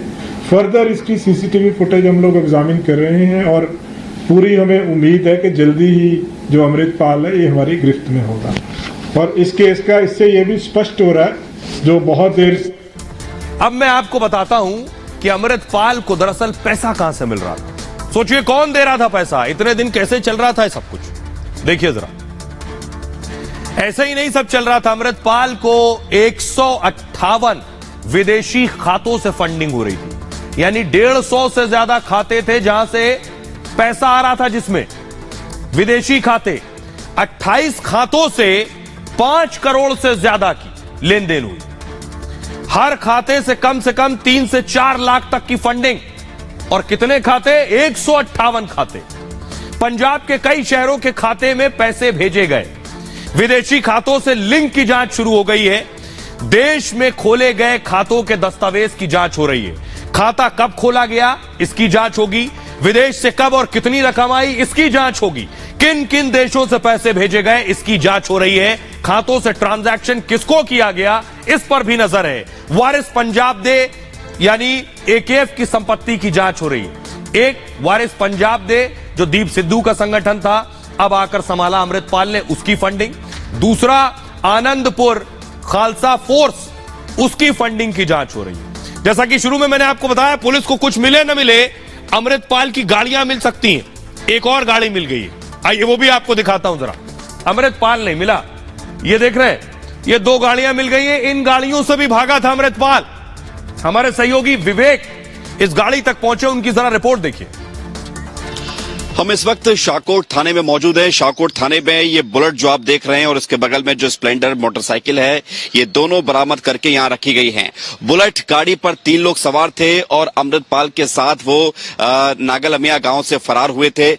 J: फर्दर इसकी सीसीटीवी फुटेज हम लोग एग्जामिन कर रहे हैं और पूरी हमें उम्मीद है कि जल्दी ही जो अमृतपाल है ये हमारी गिरफ्त में होगा। और इस केस का इससे ये भी स्पष्ट हो रहा है जो बहुत देर।
A: अब मैं आपको बताता हूं कि अमृतपाल को दरअसल पैसा कहां से मिल रहा था। सोचिए कौन दे रहा था पैसा, इतने दिन कैसे चल रहा था सब कुछ। देखिए जरा, ऐसे ही नहीं सब चल रहा था। अमृतपाल को 158 विदेशी खातों से फंडिंग हो रही थी, यानी 150 से ज्यादा खाते थे जहां से पैसा आ रहा था, जिसमें विदेशी खाते 28 खातों से 5 करोड़ से ज्यादा की लेन देन हुई। हर खाते से कम 3 से 4 लाख तक की फंडिंग। और कितने खाते? 158 खाते। पंजाब के कई शहरों के खाते में पैसे भेजे गए। विदेशी खातों से लिंक की जांच शुरू हो गई है। देश में खोले गए खातों के दस्तावेज की जांच हो रही है। खाता कब खोला गया इसकी जांच होगी। विदेश से कब और कितनी रकम आई इसकी जांच होगी। किन किन देशों से पैसे भेजे गए इसकी जांच हो रही है। खातों से ट्रांजैक्शन किसको किया गया इस पर भी नजर है। वारिस पंजाब दे यानी एकेएफ की संपत्ति की जांच हो रही है। एक वारिस पंजाब दे जो दीप सिद्धू का संगठन था, अब आकर संभाला अमृतपाल ने, उसकी फंडिंग। दूसरा आनंदपुर खालसा फोर्स, उसकी फंडिंग की जांच हो रही है। जैसा कि शुरू में मैंने आपको बताया, पुलिस को कुछ मिले न मिले, अमृतपाल की गाड़ियां मिल सकती हैं। एक और गाड़ी मिल गई है, आइए वो भी आपको दिखाता हूं जरा। अमृतपाल नहीं मिला, ये देख रहे हैं, ये 2 गाड़ियां मिल गई हैं। इन गाड़ियों से भी भागा था अमृतपाल। हमारे सहयोगी विवेक इस गाड़ी तक पहुंचे, उनकी जरा रिपोर्ट देखिए।
K: हम इस वक्त शाहकोट थाने में मौजूद हैं। शाहकोट थाने में ये बुलेट जो आप देख रहे हैं और इसके बगल में जो स्प्लेंडर मोटरसाइकिल है, ये दोनों बरामद करके यहां रखी गई हैं। बुलेट गाड़ी पर 3 लोग सवार थे और अमृतपाल के साथ वो नागलमिया गांव से फरार हुए थे।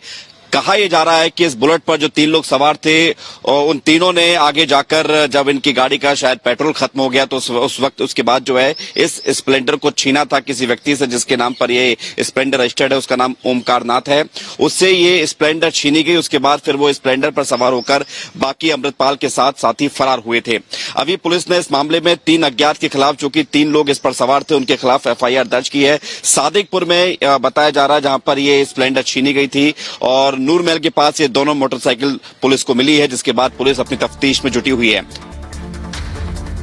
K: कहा यह जा रहा है कि इस बुलेट पर जो 3 लोग सवार थे और उन तीनों ने आगे जाकर जब इनकी गाड़ी का शायद पेट्रोल खत्म हो गया तो उस वक्त उसके बाद जो है इस स्प्लेंडर को छीना था किसी व्यक्ति से जिसके नाम पर ये स्प्लेंडर रजिस्टर्ड है, उसका नाम ओमकार नाथ है। उससे ये स्प्लेंडर छीनी गई। उसके बाद फिर वो स्प्लेंडर पर सवार होकर बाकी अमृतपाल के साथ साथी फरार हुए थे। अभी पुलिस ने इस मामले में 3 अज्ञात के खिलाफ, जो कि 3 लोग इस पर सवार थे, उनके खिलाफ FIR दर्ज की है। सादिकपुर में बताया जा रहा है जहां पर ये स्प्लेंडर छीनी गई थी और नूरमहल के पास ये दोनों मोटरसाइकिल पुलिस को मिली है, जिसके बाद पुलिस अपनी तफ्तीश में जुटी हुई है।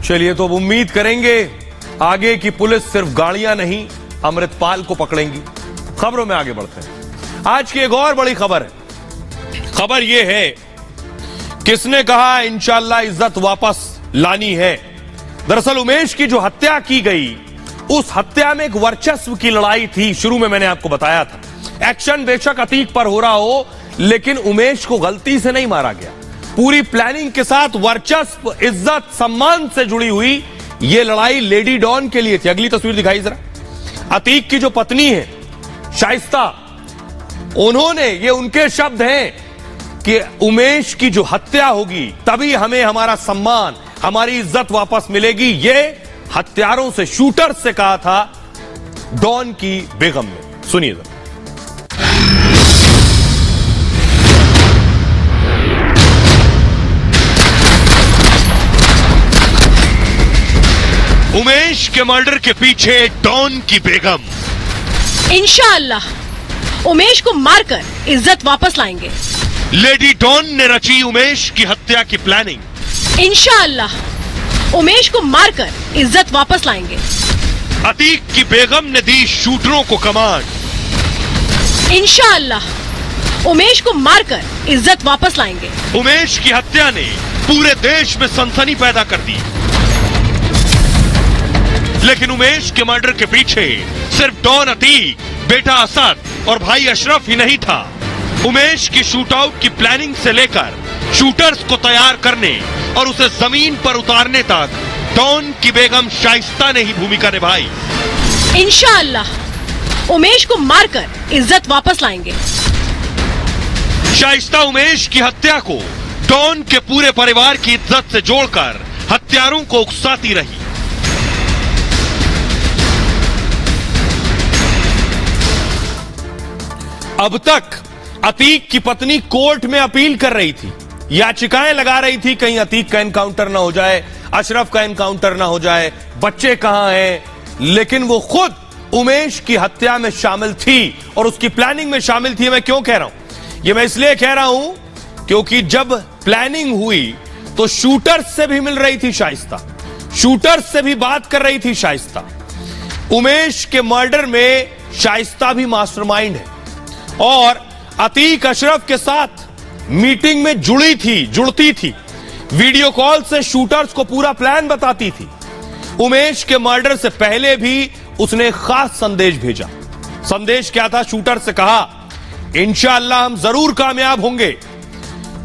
A: चलिए, तो अब उम्मीद करेंगे आगे की पुलिस सिर्फ गाड़ियां नहीं अमृतपाल को पकड़ेंगी। खबरों में आगे बढ़ते हैं। आज की एक और बड़ी खबर है। खबर यह है, किसने कहा इंशाल्लाह इज्जत वापस लानी है। दरअसल उमेश की जो हत्या की गई, उस हत्या में एक वर्चस्व की लड़ाई थी। शुरू में मैंने आपको बताया था, एक्शन बेशक अतीक पर हो रहा हो, लेकिन उमेश को गलती से नहीं मारा गया। पूरी प्लानिंग के साथ वर्चस्व, इज्जत, सम्मान से जुड़ी हुई यह लड़ाई लेडी डॉन के लिए थी। अगली तस्वीर दिखाई जरा। अतीक की जो पत्नी है शाइस्ता, उन्होंने, ये उनके शब्द हैं कि उमेश की जो हत्या होगी तभी हमें हमारा सम्मान, हमारी इज्जत वापस मिलेगी। ये हत्यारों से, शूटर से कहा था डॉन की बेगम ने। सुनिए जरा।
L: उमेश के मर्डर के पीछे डॉन की बेगम।
M: इंशाअल्लाह
L: उमेश को मारकर इज्जत वापस लाएंगे।
A: लेडी डॉन ने रची उमेश की हत्या की प्लानिंग।
L: इंशाअल्लाह उमेश को मारकर इज्जत वापस लाएंगे।
A: अतीक की बेगम ने दी शूटरों को कमांड।
L: इंशाअल्लाह उमेश को मारकर इज्जत वापस लाएंगे।
A: उमेश की हत्या ने पूरे देश में सनसनी पैदा कर दी, लेकिन उमेश के मर्डर के पीछे सिर्फ डॉन अतीक, बेटा असद और भाई अशरफ ही नहीं था। उमेश की शूटआउट की प्लानिंग से लेकर शूटर्स को तैयार करने और उसे जमीन पर उतारने तक डॉन की बेगम शाइस्ता ने ही भूमिका निभाई।
L: इंशाअल्लाह उमेश को मारकर इज्जत वापस लाएंगे।
A: शाइस्ता उमेश की हत्या को डॉन के पूरे परिवार की इज्जत से जोड़कर हत्यारों को उकसाती रही। अब तक अतीक की पत्नी कोर्ट में अपील कर रही थी, याचिकाएं लगा रही थी, कहीं अतीक का एनकाउंटर ना हो जाए, अशरफ का एनकाउंटर ना हो जाए, बच्चे कहां हैं, लेकिन वो खुद उमेश की हत्या में शामिल थी और उसकी प्लानिंग में शामिल थी। मैं क्यों कह रहा हूं? ये मैं इसलिए कह रहा हूं क्योंकि जब प्लानिंग हुई तो शूटर्स से भी मिल रही थी शाइस्ता, शूटर्स से भी बात कर रही थी शाइस्ता। उमेश के मर्डर में शाइस्ता भी मास्टरमाइंड है और अतीक अशरफ के साथ मीटिंग में जुड़ती थी, वीडियो कॉल से शूटर्स को पूरा प्लान बताती थी। उमेश के मर्डर से पहले भी उसने एक खास संदेश भेजा। संदेश क्या था? शूटर से कहा, इंशाअल्लाह हम जरूर कामयाब होंगे,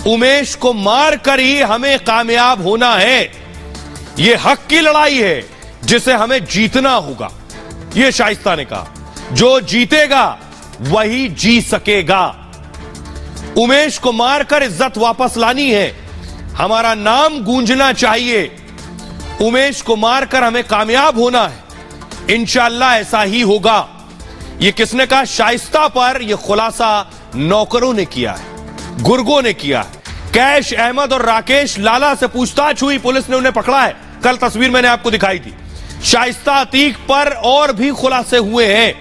A: उमेश को मारकर ही हमें कामयाब होना है, यह हक की लड़ाई है जिसे हमें जीतना होगा। यह शाइस्ता ने कहा, जो जीतेगा वही जी सकेगा। उमेश को मारकर इज्जत वापस लानी है, हमारा नाम गूंजना चाहिए, उमेश को मारकर हमें कामयाब होना है, इंशाअल्लाह ऐसा ही होगा। यह किसने कहा? शाइस्ता पर यह खुलासा नौकरों ने किया है, गुर्गों ने किया है। कैश अहमद और राकेश लाला से पूछताछ हुई, पुलिस ने उन्हें पकड़ा है, कल तस्वीर मैंने आपको दिखाई थी। शाइस्ता अतीक पर और भी खुलासे हुए हैं।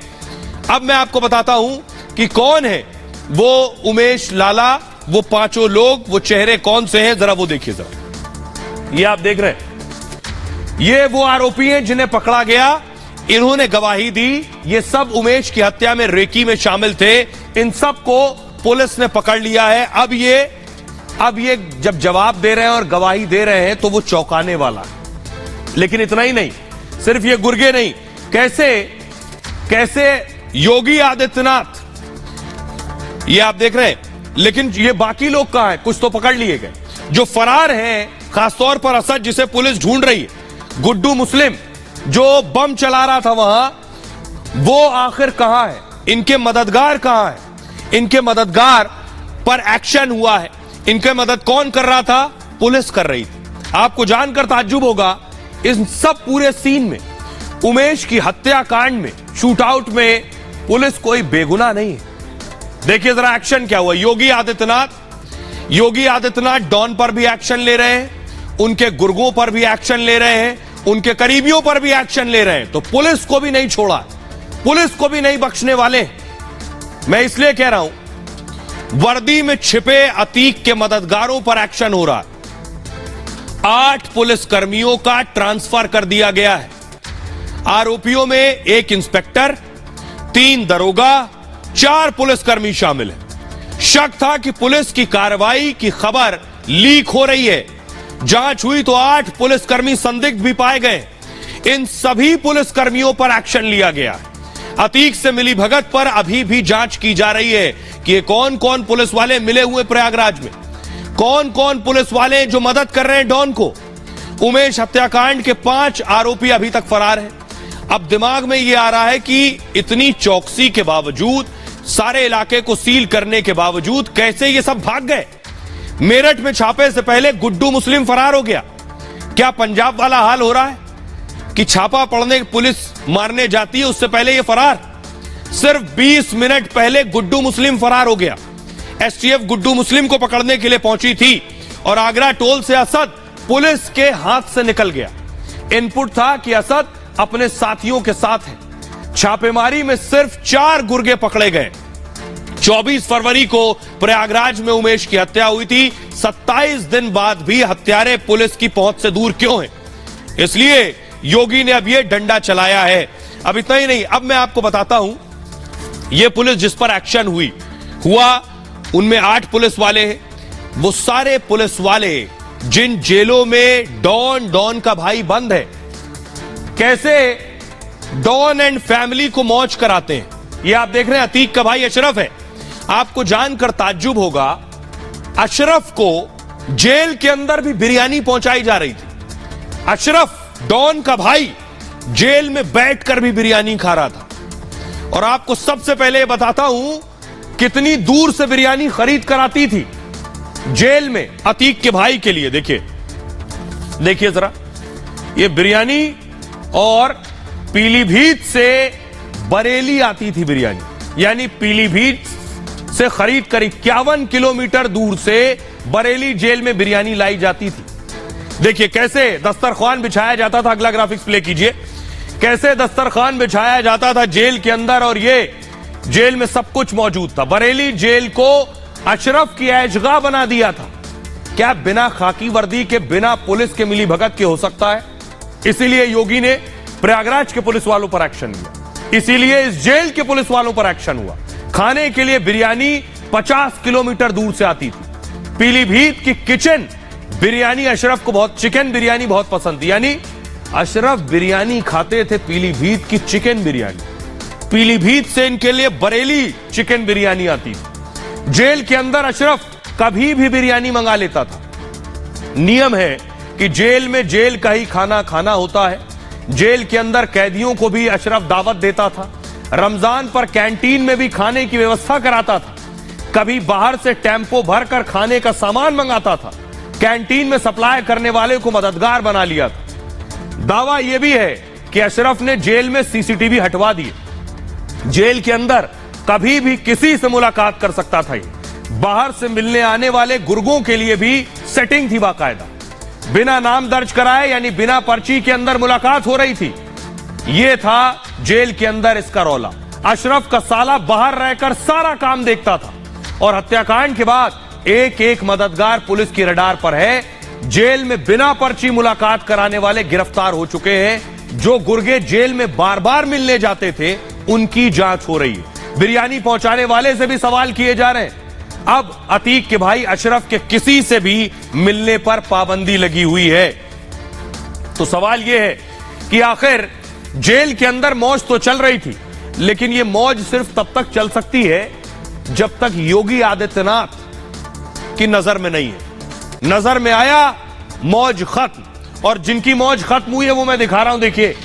A: अब मैं आपको बताता हूं कि कौन है वो उमेश लाला, वो पांचों लोग, वो चेहरे कौन से हैं, जरा वो देखिए जरा। ये आप देख रहे हैं, ये वो आरोपी हैं जिन्हें पकड़ा गया, इन्होंने गवाही दी, ये सब उमेश की हत्या में रेकी में शामिल थे, इन सब को पुलिस ने पकड़ लिया है। अब ये जब जवाब दे रहे हैं और गवाही दे रहे हैं तो वो चौंकाने वाला है। लेकिन इतना ही नहीं, सिर्फ ये गुर्गे नहीं, कैसे योगी आदित्यनाथ, ये आप देख रहे हैं, लेकिन ये बाकी लोग कहां हैं? कुछ तो पकड़ लिए गए, जो फरार हैं, खासतौर पर असद जिसे पुलिस ढूंढ रही है, गुड्डू मुस्लिम जो बम चला रहा था वहां, वो आखिर कहां है? इनके मददगार कहां है? इनके मददगार पर एक्शन हुआ है। इनके मदद कौन कर रहा था? पुलिस कर रही थी। आपको जानकर ताज्जुब होगा, इस सब पूरे सीन में, उमेश की हत्याकांड में, शूटआउट में पुलिस कोई बेगुनाह नहीं है। देखिए जरा एक्शन क्या हुआ। योगी आदित्यनाथ डॉन पर भी एक्शन ले रहे हैं, उनके गुर्गों पर भी एक्शन ले रहे हैं, उनके करीबियों पर भी एक्शन ले रहे हैं, तो पुलिस को भी नहीं छोड़ा, पुलिस को भी नहीं बख्शने वाले। मैं इसलिए कह रहा हूं, वर्दी में छिपे अतीक के मददगारों पर एक्शन हो रहा है। 8 पुलिस कर्मियों का ट्रांसफर कर दिया गया है। आरोपियों में 1 इंस्पेक्टर, 3 दरोगा, 4 पुलिसकर्मी शामिल हैं। शक था कि पुलिस की कार्रवाई की खबर लीक हो रही है। जांच हुई तो 8 पुलिसकर्मी संदिग्ध भी पाए गए। इन सभी पुलिसकर्मियों पर एक्शन लिया गया। अतीक से मिली भगत पर अभी भी जांच की जा रही है कि ये कौन कौन पुलिस वाले मिले हुए प्रयागराज में, कौन कौन पुलिस वाले जो मदद कर रहे हैं डॉन को। उमेश हत्याकांड के 5 आरोपी अभी तक फरार हैं। अब दिमाग में यह आ रहा है कि इतनी चौकसी के बावजूद, सारे इलाके को सील करने के बावजूद कैसे ये सब भाग गए। मेरठ में छापे से पहले गुड्डू मुस्लिम फरार हो गया। क्या पंजाब वाला हाल हो रहा है कि छापा पड़ने पुलिस मारने जाती है, उससे पहले ये फरार? सिर्फ 20 मिनट पहले गुड्डू मुस्लिम फरार हो गया। एसटीएफ गुड्डू मुस्लिम को पकड़ने के लिए पहुंची थी और आगरा टोल से असद पुलिस के हाथ से निकल गया। इनपुट था कि असद अपने साथियों के साथ है। छापेमारी में सिर्फ 4 गुर्गे पकड़े गए। 24 फरवरी को प्रयागराज में उमेश की हत्या हुई थी। 27 दिन बाद भी हत्यारे पुलिस की पहुंच से दूर क्यों हैं? इसलिए योगी ने अब यह डंडा चलाया है। अब इतना ही नहीं, अब मैं आपको बताता हूं, यह पुलिस जिस पर एक्शन हुआ उनमें 8 पुलिस वाले हैं। वो सारे पुलिस वाले जिन जेलों में डॉन का भाई बंद है, कैसे डॉन एंड फैमिली को मौज कराते हैं। ये आप देख रहे हैं, अतीक का भाई अशरफ है। आपको जानकर ताज्जुब होगा, अशरफ को जेल के अंदर भी बिरयानी पहुंचाई जा रही थी। अशरफ डॉन का भाई जेल में बैठकर भी बिरयानी खा रहा था। और आपको सबसे पहले बताता हूं कितनी दूर से बिरयानी खरीद कर आती थी जेल में अतीक के भाई के लिए। देखिए जरा, ये बिरयानी और पीलीभीत से बरेली आती थी बिरयानी, यानी पीलीभीत से खरीद कर 51 किलोमीटर दूर से बरेली जेल में बिरयानी लाई जाती थी। देखिए कैसे दस्तरखान बिछाया जाता था, अगला ग्राफिक्स प्ले कीजिए। कैसे दस्तरखान बिछाया जाता था जेल के अंदर, और ये जेल में सब कुछ मौजूद था। बरेली जेल को अशरफ की ऐशगाह बना दिया था। क्या बिना खाकी वर्दी के, बिना पुलिस के मिली भगत के हो सकता है? इसीलिए योगी ने प्रयागराज के पुलिस वालों पर एक्शन लिया, इसीलिए इस जेल के पुलिस वालों पर एक्शन हुआ। खाने के लिए बिरयानी 50 किलोमीटर दूर से आती थी। पीलीभीत की किचन बिरयानी, अशरफ को बहुत चिकन बिरयानी बहुत पसंद थी, यानी अशरफ बिरयानी खाते थे पीलीभीत की चिकन बिरयानी। पीलीभीत से इनके लिए बरेली चिकन बिरयानी आती थी। जेल के अंदर अशरफ कभी भी बिरयानी मंगा लेता था। नियम है कि जेल में जेल का ही खाना खाना होता है। जेल के अंदर कैदियों को भी अशरफ दावत देता था। रमजान पर कैंटीन में भी खाने की व्यवस्था कराता था। कभी बाहर से टेम्पो भरकर खाने का सामान मंगाता था। कैंटीन में सप्लाई करने वाले को मददगार बना लिया था। दावा यह भी है कि अशरफ ने जेल में सीसीटीवी हटवा दिए। जेल के अंदर कभी भी किसी से मुलाकात कर सकता था। बाहर से मिलने आने वाले गुर्गों के लिए भी सेटिंग थी बाकायदा। बिना नाम दर्ज कराए, यानी बिना पर्ची के अंदर मुलाकात हो रही थी। यह था जेल के अंदर इसका रौला। अशरफ का साला बाहर रहकर सारा काम देखता था, और हत्याकांड के बाद एक एक मददगार पुलिस की रडार पर है। जेल में बिना पर्ची मुलाकात कराने वाले गिरफ्तार हो चुके हैं। जो गुर्गे जेल में बार बार मिलने जाते थे, उनकी जांच हो रही है। बिरयानी पहुंचाने वाले से भी सवाल किए जा रहे हैं। अब अतीक के भाई अशरफ के किसी से भी मिलने पर पाबंदी लगी हुई है। तो सवाल यह है कि आखिर जेल के अंदर मौज तो चल रही थी, लेकिन यह मौज सिर्फ तब तक चल सकती है जब तक योगी आदित्यनाथ की नजर में नहीं है। नजर में आया, मौज खत्म। और जिनकी मौज खत्म हुई है वो मैं दिखा रहा हूं। देखिए,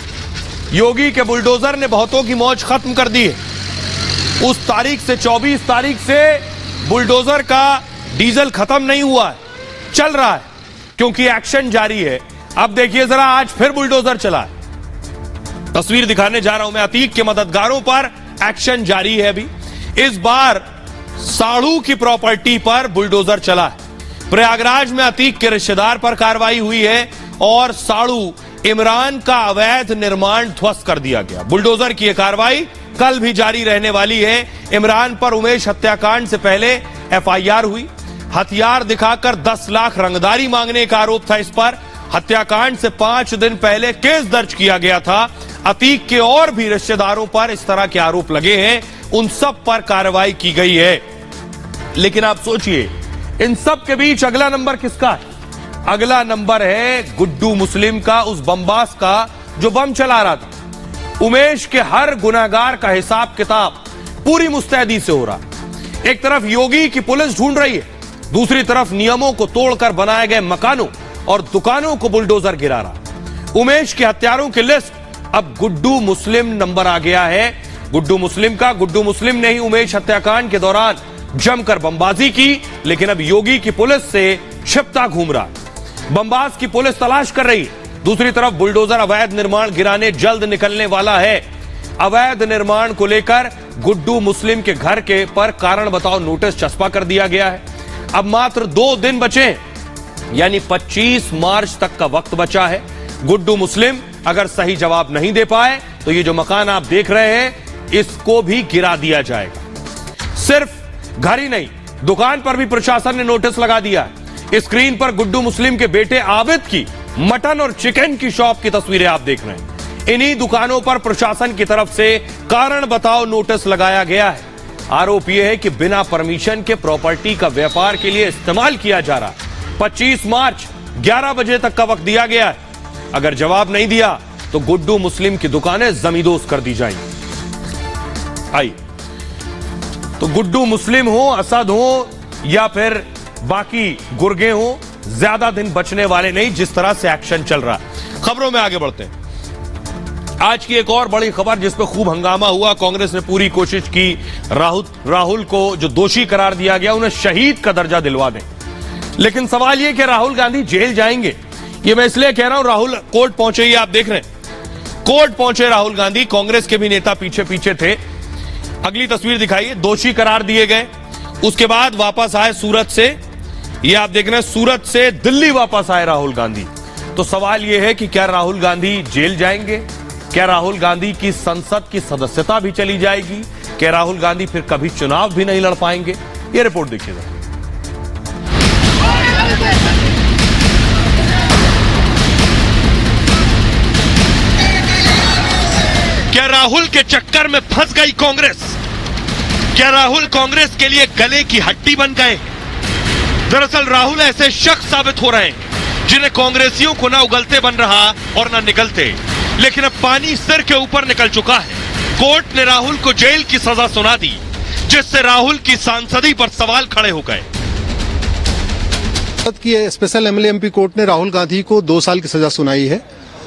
A: योगी के बुलडोजर ने बहुतों की मौज खत्म कर दी है। उस तारीख से 24 तारीख से बुलडोजर का डीजल खत्म नहीं हुआ है, चल रहा है, क्योंकि एक्शन जारी है। अब देखिए जरा, आज फिर बुलडोजर चला है। तस्वीर दिखाने जा रहा हूं मैं। अतीक के मददगारों पर एक्शन जारी है। अभी इस बार साड़ू की प्रॉपर्टी पर बुलडोजर चला है। प्रयागराज में अतीक के रिश्तेदार पर कार्रवाई हुई है, और साड़ू इमरान का अवैध निर्माण ध्वस्त कर दिया गया। बुलडोजर की यह कार्रवाई कल भी जारी रहने वाली है। इमरान पर उमेश हत्याकांड से पहले एफआईआर हुई। हथियार दिखाकर 10 लाख रंगदारी मांगने का आरोप था इस पर। हत्याकांड से 5 दिन पहले केस दर्ज किया गया था। अतीक के और भी रिश्तेदारों पर इस तरह के आरोप लगे हैं, उन सब पर कार्रवाई की गई है। लेकिन आप सोचिए, इन सब के बीच अगला नंबर किसका है? अगला नंबर है गुड्डू मुस्लिम का, उस बमबास का जो बम चला रहा था। उमेश के हर गुनाहगार का हिसाब किताब पूरी मुस्तैदी से हो रहा। एक तरफ योगी की पुलिस ढूंढ रही है, दूसरी तरफ नियमों को तोड़कर बनाए गए मकानों और दुकानों को बुलडोजर गिरा रहा। उमेश के हत्यारों की लिस्ट अब गुड्डू मुस्लिम नंबर आ गया है। गुड्डू मुस्लिम का। गुड्डू मुस्लिम ने ही उमेश हत्याकांड के दौरान जमकर बमबाजी की, लेकिन अब योगी की पुलिस से छिपता घूम रहा। बमबाज की पुलिस तलाश कर रही है। दूसरी तरफ बुलडोजर अवैध निर्माण गिराने जल्द निकलने वाला है। अवैध निर्माण को लेकर गुड्डू मुस्लिम के घर के पर कारण बताओ नोटिस चस्पा कर दिया गया है। अब मात्र 2 दिन बचे, यानी 25 मार्च तक का वक्त बचा है। गुड्डू मुस्लिम अगर सही जवाब नहीं दे पाए तो ये जो मकान आप देख रहे हैं, इसको भी गिरा दिया जाएगा। सिर्फ घर ही नहीं, दुकान पर भी प्रशासन ने नोटिस लगा दिया है। स्क्रीन पर गुड्डू मुस्लिम के बेटे आबिद की मटन और चिकन की शॉप की तस्वीरें आप देख रहे हैं। इन्हीं दुकानों पर प्रशासन की तरफ से कारण बताओ नोटिस लगाया गया है। आरोप यह है कि बिना परमिशन के प्रॉपर्टी का व्यापार के लिए इस्तेमाल किया जा रहा है। 25 मार्च 11 बजे तक का वक्त दिया गया है। अगर जवाब नहीं दिया तो गुड्डू मुस्लिम की दुकानें जमींदोज कर दी जाएंगी। आइए, तो गुड्डू मुस्लिम हो, असद हो या फिर बाकी गुर्गे हो, ज्यादा दिन बचने वाले नहीं जिस तरह से एक्शन चल रहा है। खबरों में आगे बढ़ते हैं। आज की एक और बड़ी खबर जिस पर खूब हंगामा हुआ। कांग्रेस ने पूरी कोशिश की राहुल को जो दोषी करार दिया गया उन्हें शहीद का दर्जा दिलवा दें, लेकिन सवाल यह कि राहुल गांधी जेल जाएंगे। ये मैं इसलिए कह रहा हूं, राहुल कोर्ट पहुंचे, ये आप देख रहे हैं, कोर्ट पहुंचे राहुल गांधी। कांग्रेस के भी नेता पीछे पीछे थे। अगली तस्वीर दिखाइए। दोषी करार दिए गए, उसके बाद वापस आए सूरत से। ये आप देख रहे हैं, सूरत से दिल्ली वापस आए राहुल गांधी। तो सवाल यह है कि क्या राहुल गांधी जेल जाएंगे? क्या राहुल गांधी की संसद की सदस्यता भी चली जाएगी? क्या राहुल गांधी फिर कभी चुनाव भी नहीं लड़ पाएंगे? ये रिपोर्ट देखिएगा। क्या राहुल के चक्कर में फंस गई कांग्रेस? क्या राहुल कांग्रेस के लिए गले की हड्डी बन गए? दरअसल राहुल ऐसे शख्स साबित हो रहे हैं जिन्हें कांग्रेसियों को ना उगलते बन रहा और ना निगलते, लेकिन अब पानी सिर के ऊपर निकल चुका है। कोर्ट ने राहुल को जेल की सजा सुना दी, जिससे राहुल की सांसदी पर सवाल खड़े हो गए।
M: की स्पेशल एमएलए एमपी कोर्ट ने राहुल गांधी को 2 साल की सजा सुनाई है।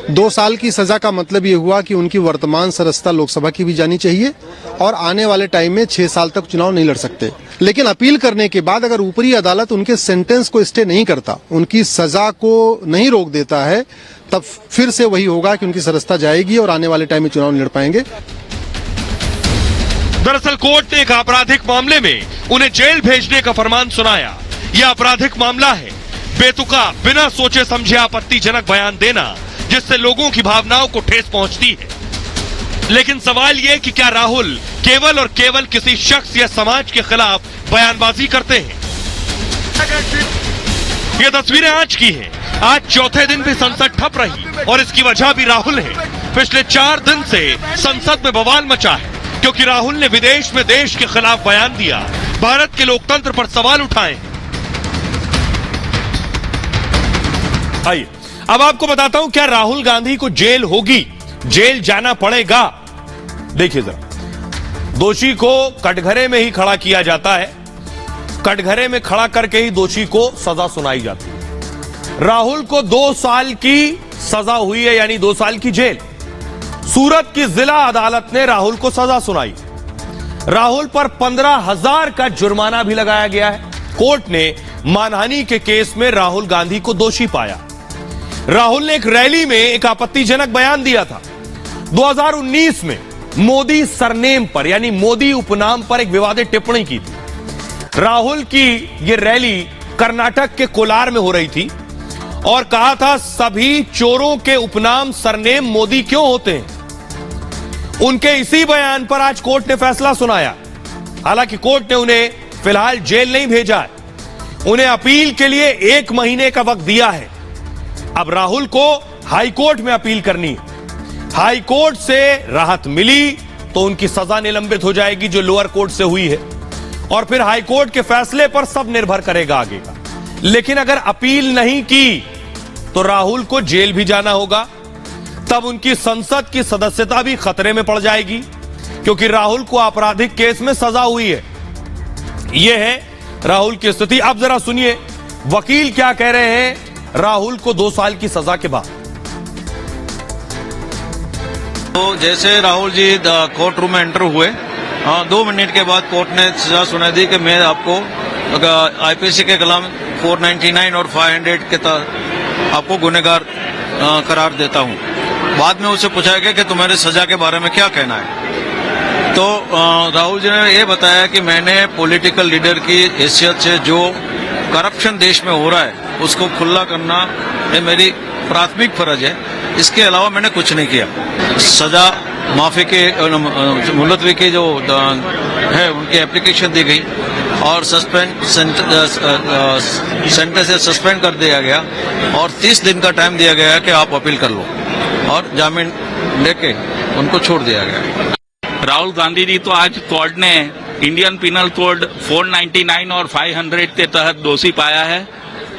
M: 2 साल की सजा का मतलब ये हुआ कि उनकी वर्तमान सदस्यता लोकसभा की भी जानी चाहिए और आने वाले टाइम में 6 साल तक चुनाव नहीं लड़ सकते। लेकिन अपील करने के बाद अगर ऊपरी अदालत उनके सेंटेंस को स्टे नहीं करता, उनकी सजा को नहीं रोक देता है, तब फिर से वही होगा कि उनकी सदस्यता जाएगी और आने वाले टाइम में चुनाव नहीं लड़ पाएंगे।
A: दरअसल कोर्ट ने एक आपराधिक मामले में उन्हें जेल भेजने का फरमान सुनाया। यह आपराधिक मामला है बेतुका, बिना सोचे समझे आपत्तिजनक बयान देना, जिससे लोगों की भावनाओं को ठेस पहुंचती है। लेकिन सवाल यह कि क्या राहुल केवल और केवल किसी शख्स या समाज के खिलाफ बयानबाजी करते हैं? ये तस्वीरें आज की हैं। आज चौथे दिन भी संसद ठप रही और इसकी वजह भी राहुल है। पिछले 4 दिन से संसद में बवाल मचा है क्योंकि राहुल ने विदेश में देश के खिलाफ बयान दिया, भारत के लोकतंत्र पर सवाल उठाए। आइए, अब आपको बताता हूं क्या राहुल गांधी को जेल होगी, जेल जाना पड़ेगा। देखिए जरा, दोषी को कटघरे में ही खड़ा किया जाता है, कटघरे में खड़ा करके ही दोषी को सजा सुनाई जाती है। राहुल को 2 साल की सजा हुई है, यानी 2 साल की जेल। सूरत की जिला अदालत ने राहुल को सजा सुनाई। राहुल पर 15,000 का जुर्माना भी लगाया गया है। कोर्ट ने मानहानि के केस में राहुल गांधी को दोषी पाया। राहुल ने एक रैली में एक आपत्तिजनक बयान दिया था। 2019 में मोदी सरनेम पर, यानी मोदी उपनाम पर एक विवादित टिप्पणी की थी। राहुल की यह रैली कर्नाटक के कोलार में हो रही थी और कहा था सभी चोरों के उपनाम सरनेम मोदी क्यों होते हैं। उनके इसी बयान पर आज कोर्ट ने फैसला सुनाया। हालांकि कोर्ट ने उन्हें फिलहाल जेल नहीं भेजा है, उन्हें अपील के लिए 1 महीने का वक्त दिया है। अब राहुल को हाई कोर्ट में अपील करनी है। हाई कोर्ट से राहत मिली तो उनकी सजा निलंबित हो जाएगी जो लोअर कोर्ट से हुई है, और फिर हाई कोर्ट के फैसले पर सब निर्भर करेगा आगे का। लेकिन अगर अपील नहीं की तो राहुल को जेल भी जाना होगा, तब उनकी संसद की सदस्यता भी खतरे में पड़ जाएगी क्योंकि राहुल को आपराधिक केस में सजा हुई है। यह है राहुल की स्थिति। अब जरा सुनिए वकील क्या कह रहे हैं राहुल को 2 साल की सजा के बाद।
N: तो जैसे राहुल जी कोर्ट रूम में एंटर हुए, 2 मिनट के बाद कोर्ट ने सजा सुना दी कि मैं आपको आईपीसी के कलम 499 और 500 के तहत आपको गुनहगार करार देता हूं। बाद में उससे पूछा गया कि तुम्हारे सजा के बारे में क्या कहना है, तो राहुल जी ने ये बताया कि मैंने पॉलिटिकल लीडर की हैसियत से जो करप्शन देश में हो रहा है उसको खुला करना ये मेरी प्राथमिक फर्ज है, इसके अलावा मैंने कुछ नहीं किया। सजा माफी के मुलतवी की जो है उनकी एप्लीकेशन दी गई, और सेंटर से सस्पेंड कर दिया गया और 30 दिन का टाइम दिया गया कि आप अपील कर लो और जामीन लेके उनको छोड़ दिया गया।
O: राहुल गांधी जी तो आज कोर्ट ने इंडियन पिनल कोड 499 और 500 के तहत दोषी पाया है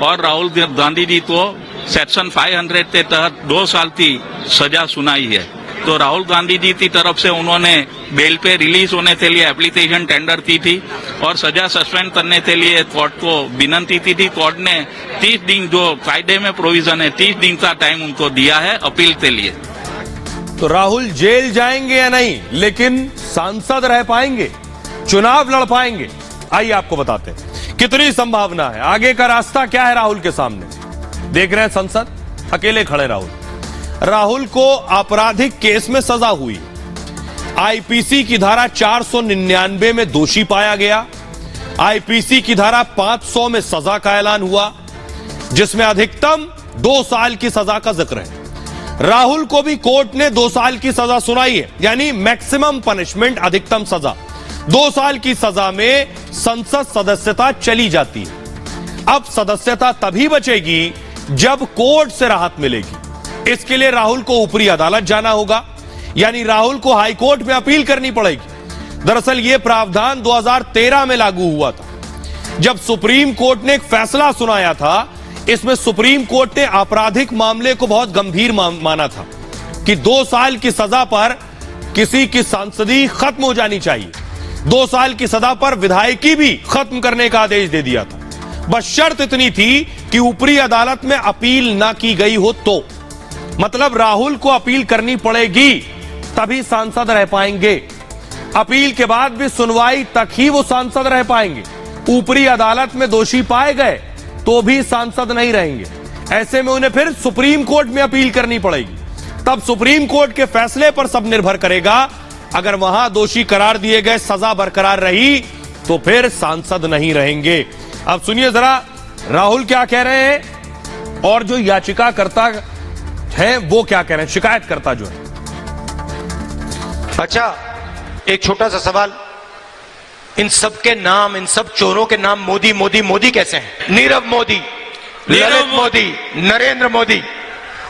O: और राहुल गांधी जी को सेक्शन 500 के तहत 2 साल की सजा सुनाई है। तो राहुल गांधी जी की तरफ से उन्होंने बेल पे रिलीज होने के लिए एप्लीकेशन टेंडर की थी और सजा सस्पेंड करने के लिए कोर्ट को विनती की थी। कोर्ट ने 30 दिन जो कायदे में प्रोविजन है 30 दिन का टाइम उनको दिया है अपील के लिए।
A: तो राहुल जेल जाएंगे या नहीं, लेकिन सांसद रह पाएंगे, चुनाव लड़ पाएंगे? आइए आपको बताते हैं कितनी संभावना है, आगे का रास्ता क्या है राहुल के सामने। देख रहे हैं संसद, अकेले खड़े राहुल को आपराधिक केस में सजा हुई। आईपीसी की धारा 499 में दोषी पाया गया। आईपीसी की धारा 500 में सजा का ऐलान हुआ, जिसमें अधिकतम 2 साल की सजा का जिक्र है। राहुल को भी कोर्ट ने 2 साल की सजा सुनाई है, यानी मैक्सिमम पनिशमेंट, अधिकतम सजा। 2 साल की सजा में संसद सदस्यता चली जाती है। अब सदस्यता तभी बचेगी जब कोर्ट से राहत मिलेगी। इसके लिए राहुल को ऊपरी अदालत जाना होगा, यानी राहुल को हाई कोर्ट में अपील करनी पड़ेगी। दरअसल यह प्रावधान 2013 में लागू हुआ था, जब सुप्रीम कोर्ट ने एक फैसला सुनाया था। इसमें सुप्रीम कोर्ट ने आपराधिक मामले को बहुत गंभीर माना था कि 2 साल की सजा पर किसी की सांसदी खत्म हो जानी चाहिए। 2 साल की सजा पर विधायकी भी खत्म करने का आदेश दे दिया था। बस शर्त इतनी थी कि ऊपरी अदालत में अपील ना की गई हो तो, मतलब राहुल को अपील करनी पड़ेगी तभी सांसद रह पाएंगे। अपील के बाद भी सुनवाई तक ही वो सांसद रह पाएंगे। ऊपरी अदालत में दोषी पाए गए तो भी सांसद नहीं रहेंगे। ऐसे में उन्हें फिर सुप्रीम कोर्ट में अपील करनी पड़ेगी। तब सुप्रीम कोर्ट के फैसले पर सब निर्भर करेगा। अगर वहां दोषी करार दिए गए, सजा बरकरार रही, तो फिर सांसद नहीं रहेंगे। अब सुनिए जरा राहुल क्या कह रहे हैं और जो याचिकाकर्ता है वो क्या कह रहे हैं, शिकायतकर्ता जो है।
P: अच्छा, एक छोटा सा सवाल, इन सब के नाम, इन सब चोरों के नाम मोदी मोदी मोदी कैसे हैं? नीरव मोदी, ललित मोदी, नरेंद्र मोदी,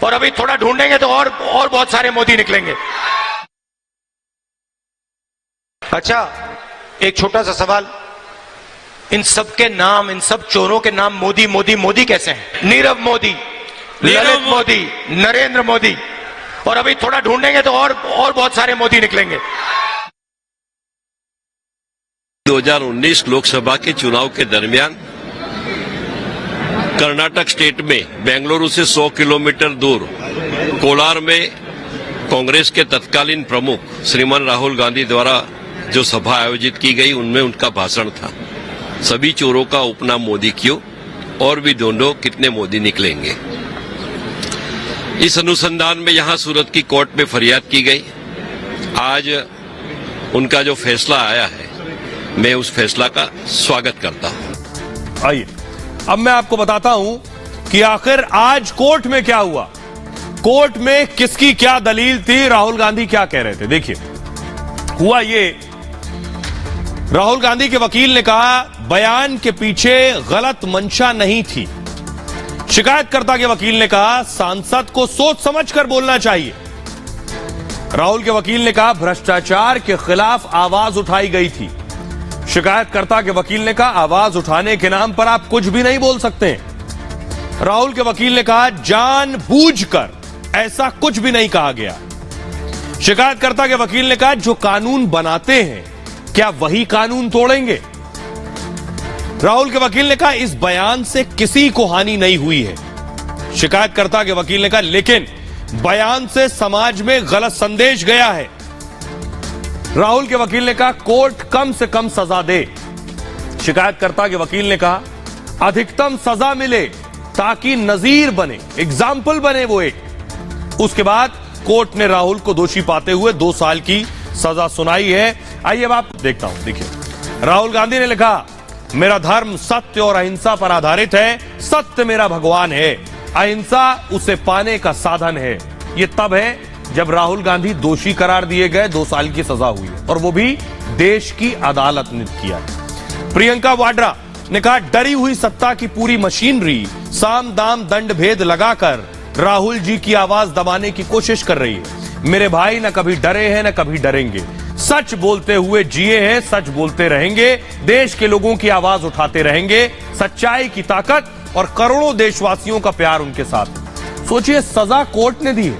P: और अभी थोड़ा ढूंढेंगे तो और बहुत सारे मोदी निकलेंगे। अच्छा, एक छोटा सा सवाल, इन सब के नाम, इन सब चोरों के नाम मोदी मोदी मोदी कैसे हैं? नीरव मोदी, ललित मोदी, नरेंद्र मोदी, और अभी थोड़ा ढूंढेंगे तो और बहुत सारे मोदी निकलेंगे।
B: 2019 लोकसभा के चुनाव के दरमियान कर्नाटक स्टेट में बेंगलुरु से 100 किलोमीटर दूर कोलार में कांग्रेस के तत्कालीन प्रमुख श्रीमान राहुल गांधी द्वारा जो सभा आयोजित की गई, उनमें उनका भाषण था, सभी चोरों का उपनाम मोदी क्यों, और भी ढूंढो कितने मोदी निकलेंगे। इस अनुसंधान में यहां सूरत की कोर्ट में फरियाद की गई। आज उनका जो फैसला आया है, मैं उस फैसला का स्वागत करता हूं।
A: आइए अब मैं आपको बताता हूं कि आखिर आज कोर्ट में क्या हुआ, कोर्ट में किसकी क्या दलील थी, राहुल गांधी क्या कह रहे थे। देखिए, हुआ ये, राहुल गांधी के वकील ने कहा बयान के पीछे गलत मंशा नहीं थी। शिकायतकर्ता के वकील ने कहा सांसद को सोच समझकर बोलना चाहिए। राहुल के वकील ने कहा भ्रष्टाचार के खिलाफ आवाज उठाई गई थी। शिकायतकर्ता के वकील ने कहा आवाज उठाने के नाम पर आप कुछ भी नहीं बोल सकते। राहुल के वकील ने कहा जानबूझकर ऐसा कुछ भी नहीं कहा गया। शिकायतकर्ता के वकील ने कहा जो कानून बनाते हैं क्या वही कानून तोड़ेंगे। राहुल के वकील ने कहा इस बयान से किसी को हानि नहीं हुई है। शिकायतकर्ता के वकील ने कहा लेकिन बयान से समाज में गलत संदेश गया है। राहुल के वकील ने कहा कोर्ट कम से कम सजा दे। शिकायतकर्ता के वकील ने कहा अधिकतम सजा मिले ताकि नजीर बने, एग्जाम्पल बने वो एक। उसके बाद कोर्ट ने राहुल को दोषी पाते हुए 2 साल की सजा सुनाई है। आइए अब आपको देखता हूं। देखिए, राहुल गांधी ने लिखा मेरा धर्म सत्य और अहिंसा पर आधारित है, सत्य मेरा भगवान है, अहिंसा उसे पाने का साधन है। यह तब है जब राहुल गांधी दोषी करार दिए गए, 2 साल की सजा हुई है, और वो भी देश की अदालत ने किया। प्रियंका वाड्रा ने कहा, डरी हुई सत्ता की पूरी मशीनरी साम दाम दंड भेद लगाकर राहुल जी की आवाज दबाने की कोशिश कर रही है। मेरे भाई न कभी डरे हैं न कभी डरेंगे, सच बोलते हुए जिए हैं, सच बोलते रहेंगे, देश के लोगों की आवाज उठाते रहेंगे, सच्चाई की ताकत और करोड़ों देशवासियों का प्यार उनके साथ। सोचिए, सजा कोर्ट ने दी है,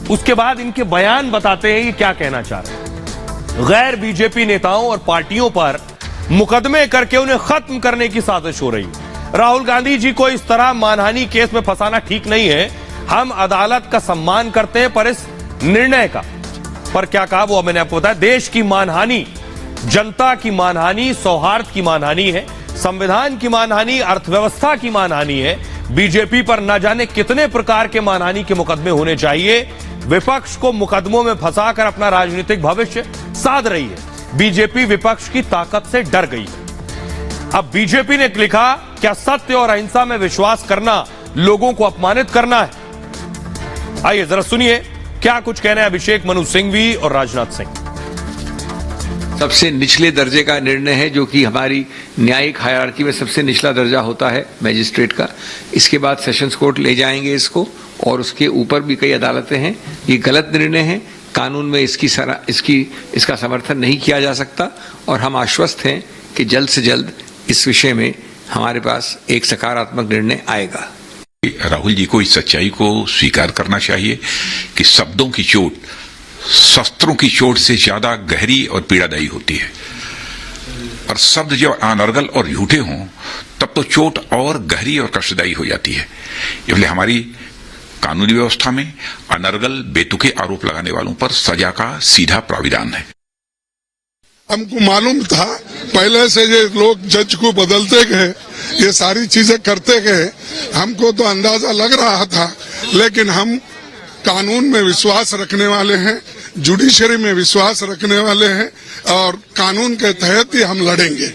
A: उसके बाद इनके बयान बताते हैं ये क्या कहना चाह रहे हैं। गैर बीजेपी नेताओं और पार्टियों पर मुकदमे करके उन्हें खत्म करने की साजिश हो रही है। राहुल गांधी जी को इस तरह मानहानि केस में फंसाना ठीक नहीं है। हम अदालत का सम्मान करते हैं, पर इस निर्णय का पर क्या कहा वो मैंने आपको बताया। देश की मानहानि, जनता की मानहानि, सौहार्द की मानहानि है, संविधान की मानहानि, अर्थव्यवस्था की मानहानि है। बीजेपी पर न जाने कितने प्रकार के मानहानि के मुकदमे होने चाहिए। विपक्ष को मुकदमों में फंसाकर अपना राजनीतिक भविष्य साध रही है। बीजेपी विपक्ष की ताकत से डर गई है। अब बीजेपी ने लिखा, क्या सत्य और अहिंसा में विश्वास करना लोगों को अपमानित करना है? आइए जरा सुनिए क्या कुछ कहना है अभिषेक मनु सिंघवी और राजनाथ सिंह।
Q: सबसे निचले दर्जे का निर्णय है, जो कि हमारी न्यायिक हायरार्की में सबसे निचला दर्जा होता है मजिस्ट्रेट का। इसके बाद सेशंस कोर्ट ले जाएंगे इसको, और उसके ऊपर भी कई अदालतें हैं। ये गलत निर्णय है, कानून में इसका समर्थन नहीं किया जा सकता, और हम आश्वस्त हैं कि जल्द से जल्द इस विषय में हमारे पास एक सकारात्मक निर्णय आएगा।
R: राहुल जी को इस सच्चाई को स्वीकार करना चाहिए कि शब्दों की चोट शस्त्रों की चोट से ज्यादा गहरी और पीड़ादायी होती है, और शब्द जब अनर्गल और झूठे हों तब तो चोट और गहरी और कष्टदायी हो जाती है। इसलिए हमारी कानूनी व्यवस्था में अनर्गल बेतुके आरोप लगाने वालों पर सजा का सीधा प्राविधान है।
S: हमको मालूम था पहले से, ये लोग जज को बदलते गए, ये सारी चीजें करते गए, हमको तो अंदाजा लग रहा था। लेकिन हम कानून में विश्वास रखने वाले हैं, जुडिशरी में विश्वास रखने वाले हैं, और कानून के तहत ही हम लड़ेंगे।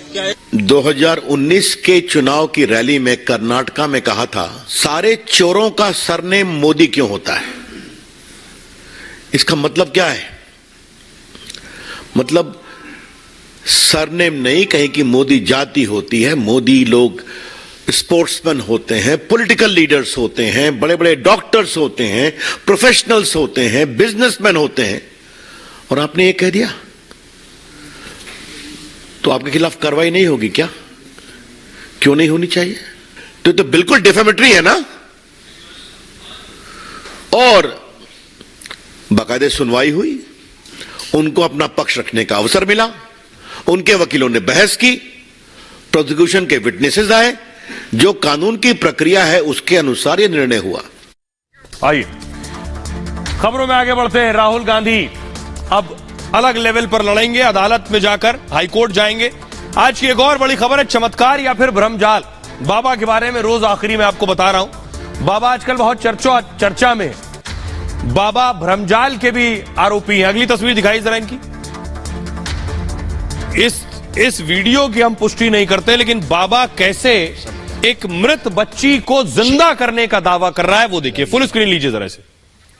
T: 2019 के चुनाव की रैली में कर्नाटका में कहा था, सारे चोरों का सरनेम मोदी क्यों होता है? इसका मतलब क्या है? मतलब सरनेम नहीं, कहीं की मोदी जाति होती है। मोदी लोग स्पोर्ट्समैन होते हैं, पॉलिटिकल लीडर्स होते हैं, बड़े बड़े डॉक्टर्स होते हैं, प्रोफेशनल्स होते हैं, बिजनेसमैन होते हैं, और आपने ये कह दिया तो आपके खिलाफ कार्रवाई नहीं होगी क्या? क्यों नहीं होनी चाहिए? तो बिल्कुल डिफेमेटरी है ना। और बाकायदे सुनवाई हुई, उनको अपना पक्ष रखने का अवसर मिला, उनके वकीलों ने बहस की, प्रोसिक्यूशन के विटनेसेस आए, जो कानून की प्रक्रिया है उसके अनुसार यह निर्णय हुआ।
A: आइए खबरों में आगे बढ़ते हैं। राहुल गांधी अब अलग लेवल पर लड़ेंगे, अदालत में जाकर हाईकोर्ट जाएंगे। आज की एक और बड़ी खबर है, चमत्कार या फिर भ्रमजाल। बाबा के बारे में रोज आखिरी में आपको बता रहा हूं। बाबा आजकल बहुत चर्चा में है। बाबा भ्रमजाल के भी आरोपी हैं। अगली तस्वीर दिखाई जरा इनकी। इस वीडियो की हम पुष्टि नहीं करते, लेकिन बाबा कैसे एक मृत बच्ची को जिंदा करने का दावा कर रहा है वो देखिए। फुल स्क्रीन लीजिए जरा से।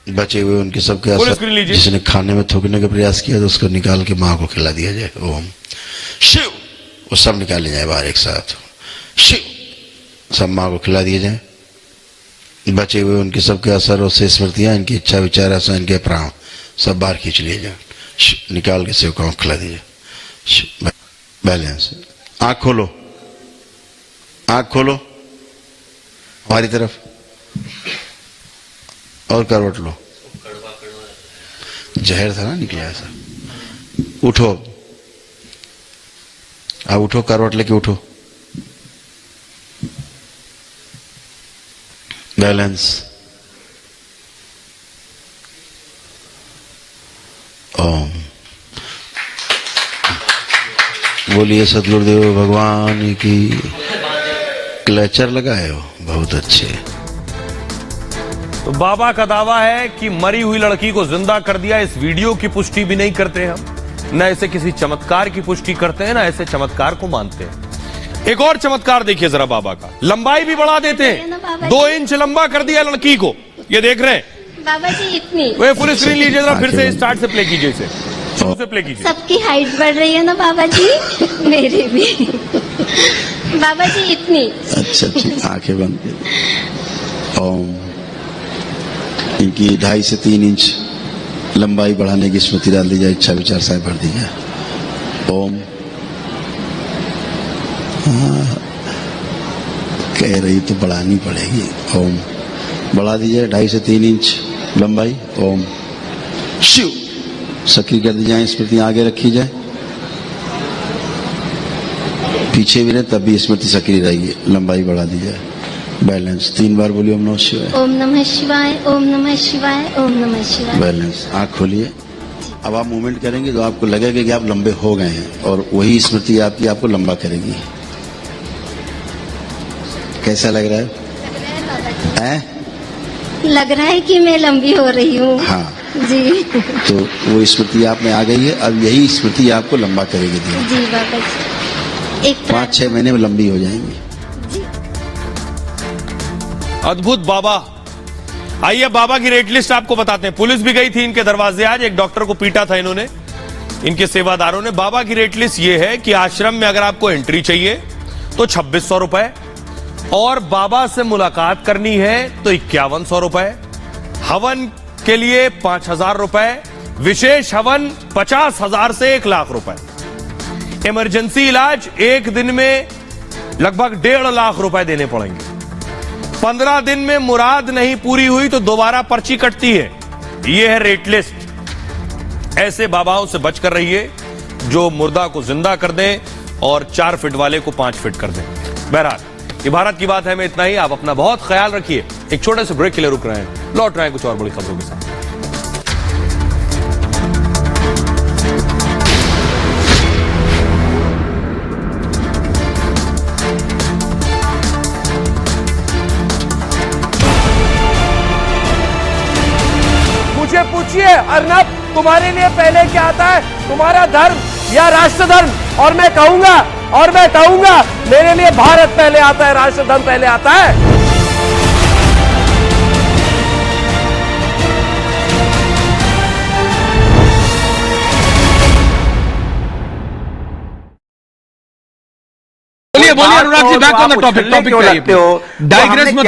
U: बचे हुए उनके सबके असर, जिसने खाने में थूकने का प्रयास किया तो उसको निकाल के मां को खिला दिया जाए। ओम शिव, वो सब निकाले जाए बाहर एक साथ। शिव, सब मां को खिला दिए जाए। बचे हुए उनके सबके असर और से स्मृतियां, इनकी इच्छा विचार आशा, इनके प्राण सब बाहर खींच लिए जाए, निकाल के शिव को खिला दिए। बैलेंस। आंख खोलो, आंख खोलो हमारी तरफ, और करवट लो। जहर था ना निकला ऐसा। उठो, अब उठो, करवट लेके उठो। बैलेंस। ओम। बोलिए सदगुरुदेव भगवान की। क्लेचर लगाए हो, बहुत अच्छे।
A: तो बाबा का दावा है कि मरी हुई लड़की को जिंदा कर दिया। इस वीडियो की पुष्टि भी नहीं करते हम, न ऐसे किसी चमत्कार की पुष्टि करते हैं, न ऐसे चमत्कार को मानते हैं। एक और चमत्कार देखिए जरा बाबा का। लंबाई भी बढ़ा देते हैं, 2 इंच लंबा कर दिया लड़की को। ये देख रहे हैं
V: बाबा जी इतनी।
A: वे फुल स्क्रीन लीजिए जरा, फिर से स्टार्ट से प्ले कीजिए इसे। शुरू से प्ले कीजिए।
D: सबकी हाइट बढ़ रही है ना बाबा जी, मेरी भी बाबा जी इतनी।
U: अच्छा ठीक, आंखें बंद कर। ओम। इनकी 2.5 से 3 इंच लंबाई बढ़ाने की स्मृति डाल दी जाए, इच्छा विचार साहब भर दी जाए। ओम। हाँ, कह रही तो बढ़ानी पड़ेगी। ओम बढ़ा दी जाए, 2.5 से 3 इंच लंबाई। ओम शिव सक्रिय कर दी जाए, स्मृति आगे रखी जाए, पीछे भी रहे तब भी स्मृति सक्रिय रहेगी, लंबाई बढ़ा दी जाए। बैलेंस 3 बार बोलिए ओम नमः शिवाय।
D: ओम नमः शिवाय, ओम नमः शिवाय, ओम नमः शिवाय।
U: बैलेंस। आंख खोलिए। अब आप मूवमेंट करेंगे तो आपको लगेगा कि आप लंबे हो गए हैं और वही स्मृति आपकी आपको लंबा करेगी। कैसा लग रहा है?
D: लग रहा है कि मैं लंबी हो रही हूँ।
U: हाँ
D: जी।
U: तो वो स्मृति आप में आ गई है, अब यही स्मृति आपको लंबा करेगी।
D: जी बाबा जी।
U: 5-6 महीने में लंबी हो जाएंगी।
A: अद्भुत बाबा। आइए बाबा की रेट लिस्ट आपको बताते हैं। पुलिस भी गई थी इनके दरवाजे आज, एक डॉक्टर को पीटा था इन्होंने, इनके सेवादारों ने। बाबा की रेट लिस्ट ये है कि आश्रम में अगर आपको एंट्री चाहिए तो 2600 रुपए, और बाबा से मुलाकात करनी है तो 5100 रुपए, हवन के लिए 5000 रुपए, विशेष हवन 50,000 से 1 लाख रुपए, इमरजेंसी इलाज 1 दिन में लगभग 1.5 लाख रुपए देने पड़ेंगे। 15 दिन में मुराद नहीं पूरी हुई तो दोबारा पर्ची कटती है। यह है रेट लिस्ट। ऐसे बाबाओं से बचकर रहिए जो मुर्दा को जिंदा कर दें और 4 फीट वाले को 5 फीट कर दें। बहरहाल ये भारत की बात है में इतना ही। आप अपना बहुत ख्याल रखिए। एक छोटे से ब्रेक के लिए रुक रहे हैं, लौट रहे हैं कुछ और बड़ी खबरों के साथ।
V: मुझे पूछिए अर्नब, तुम्हारे लिए पहले क्या आता है, तुम्हारा धर्म या राष्ट्र धर्म? और मैं कहूंगा मेरे लिए भारत पहले आता है, राष्ट्र धर्म पहले आता है।
W: बोलिए Anurag ji, back on the topic पे आइए। डाइग्रेस मत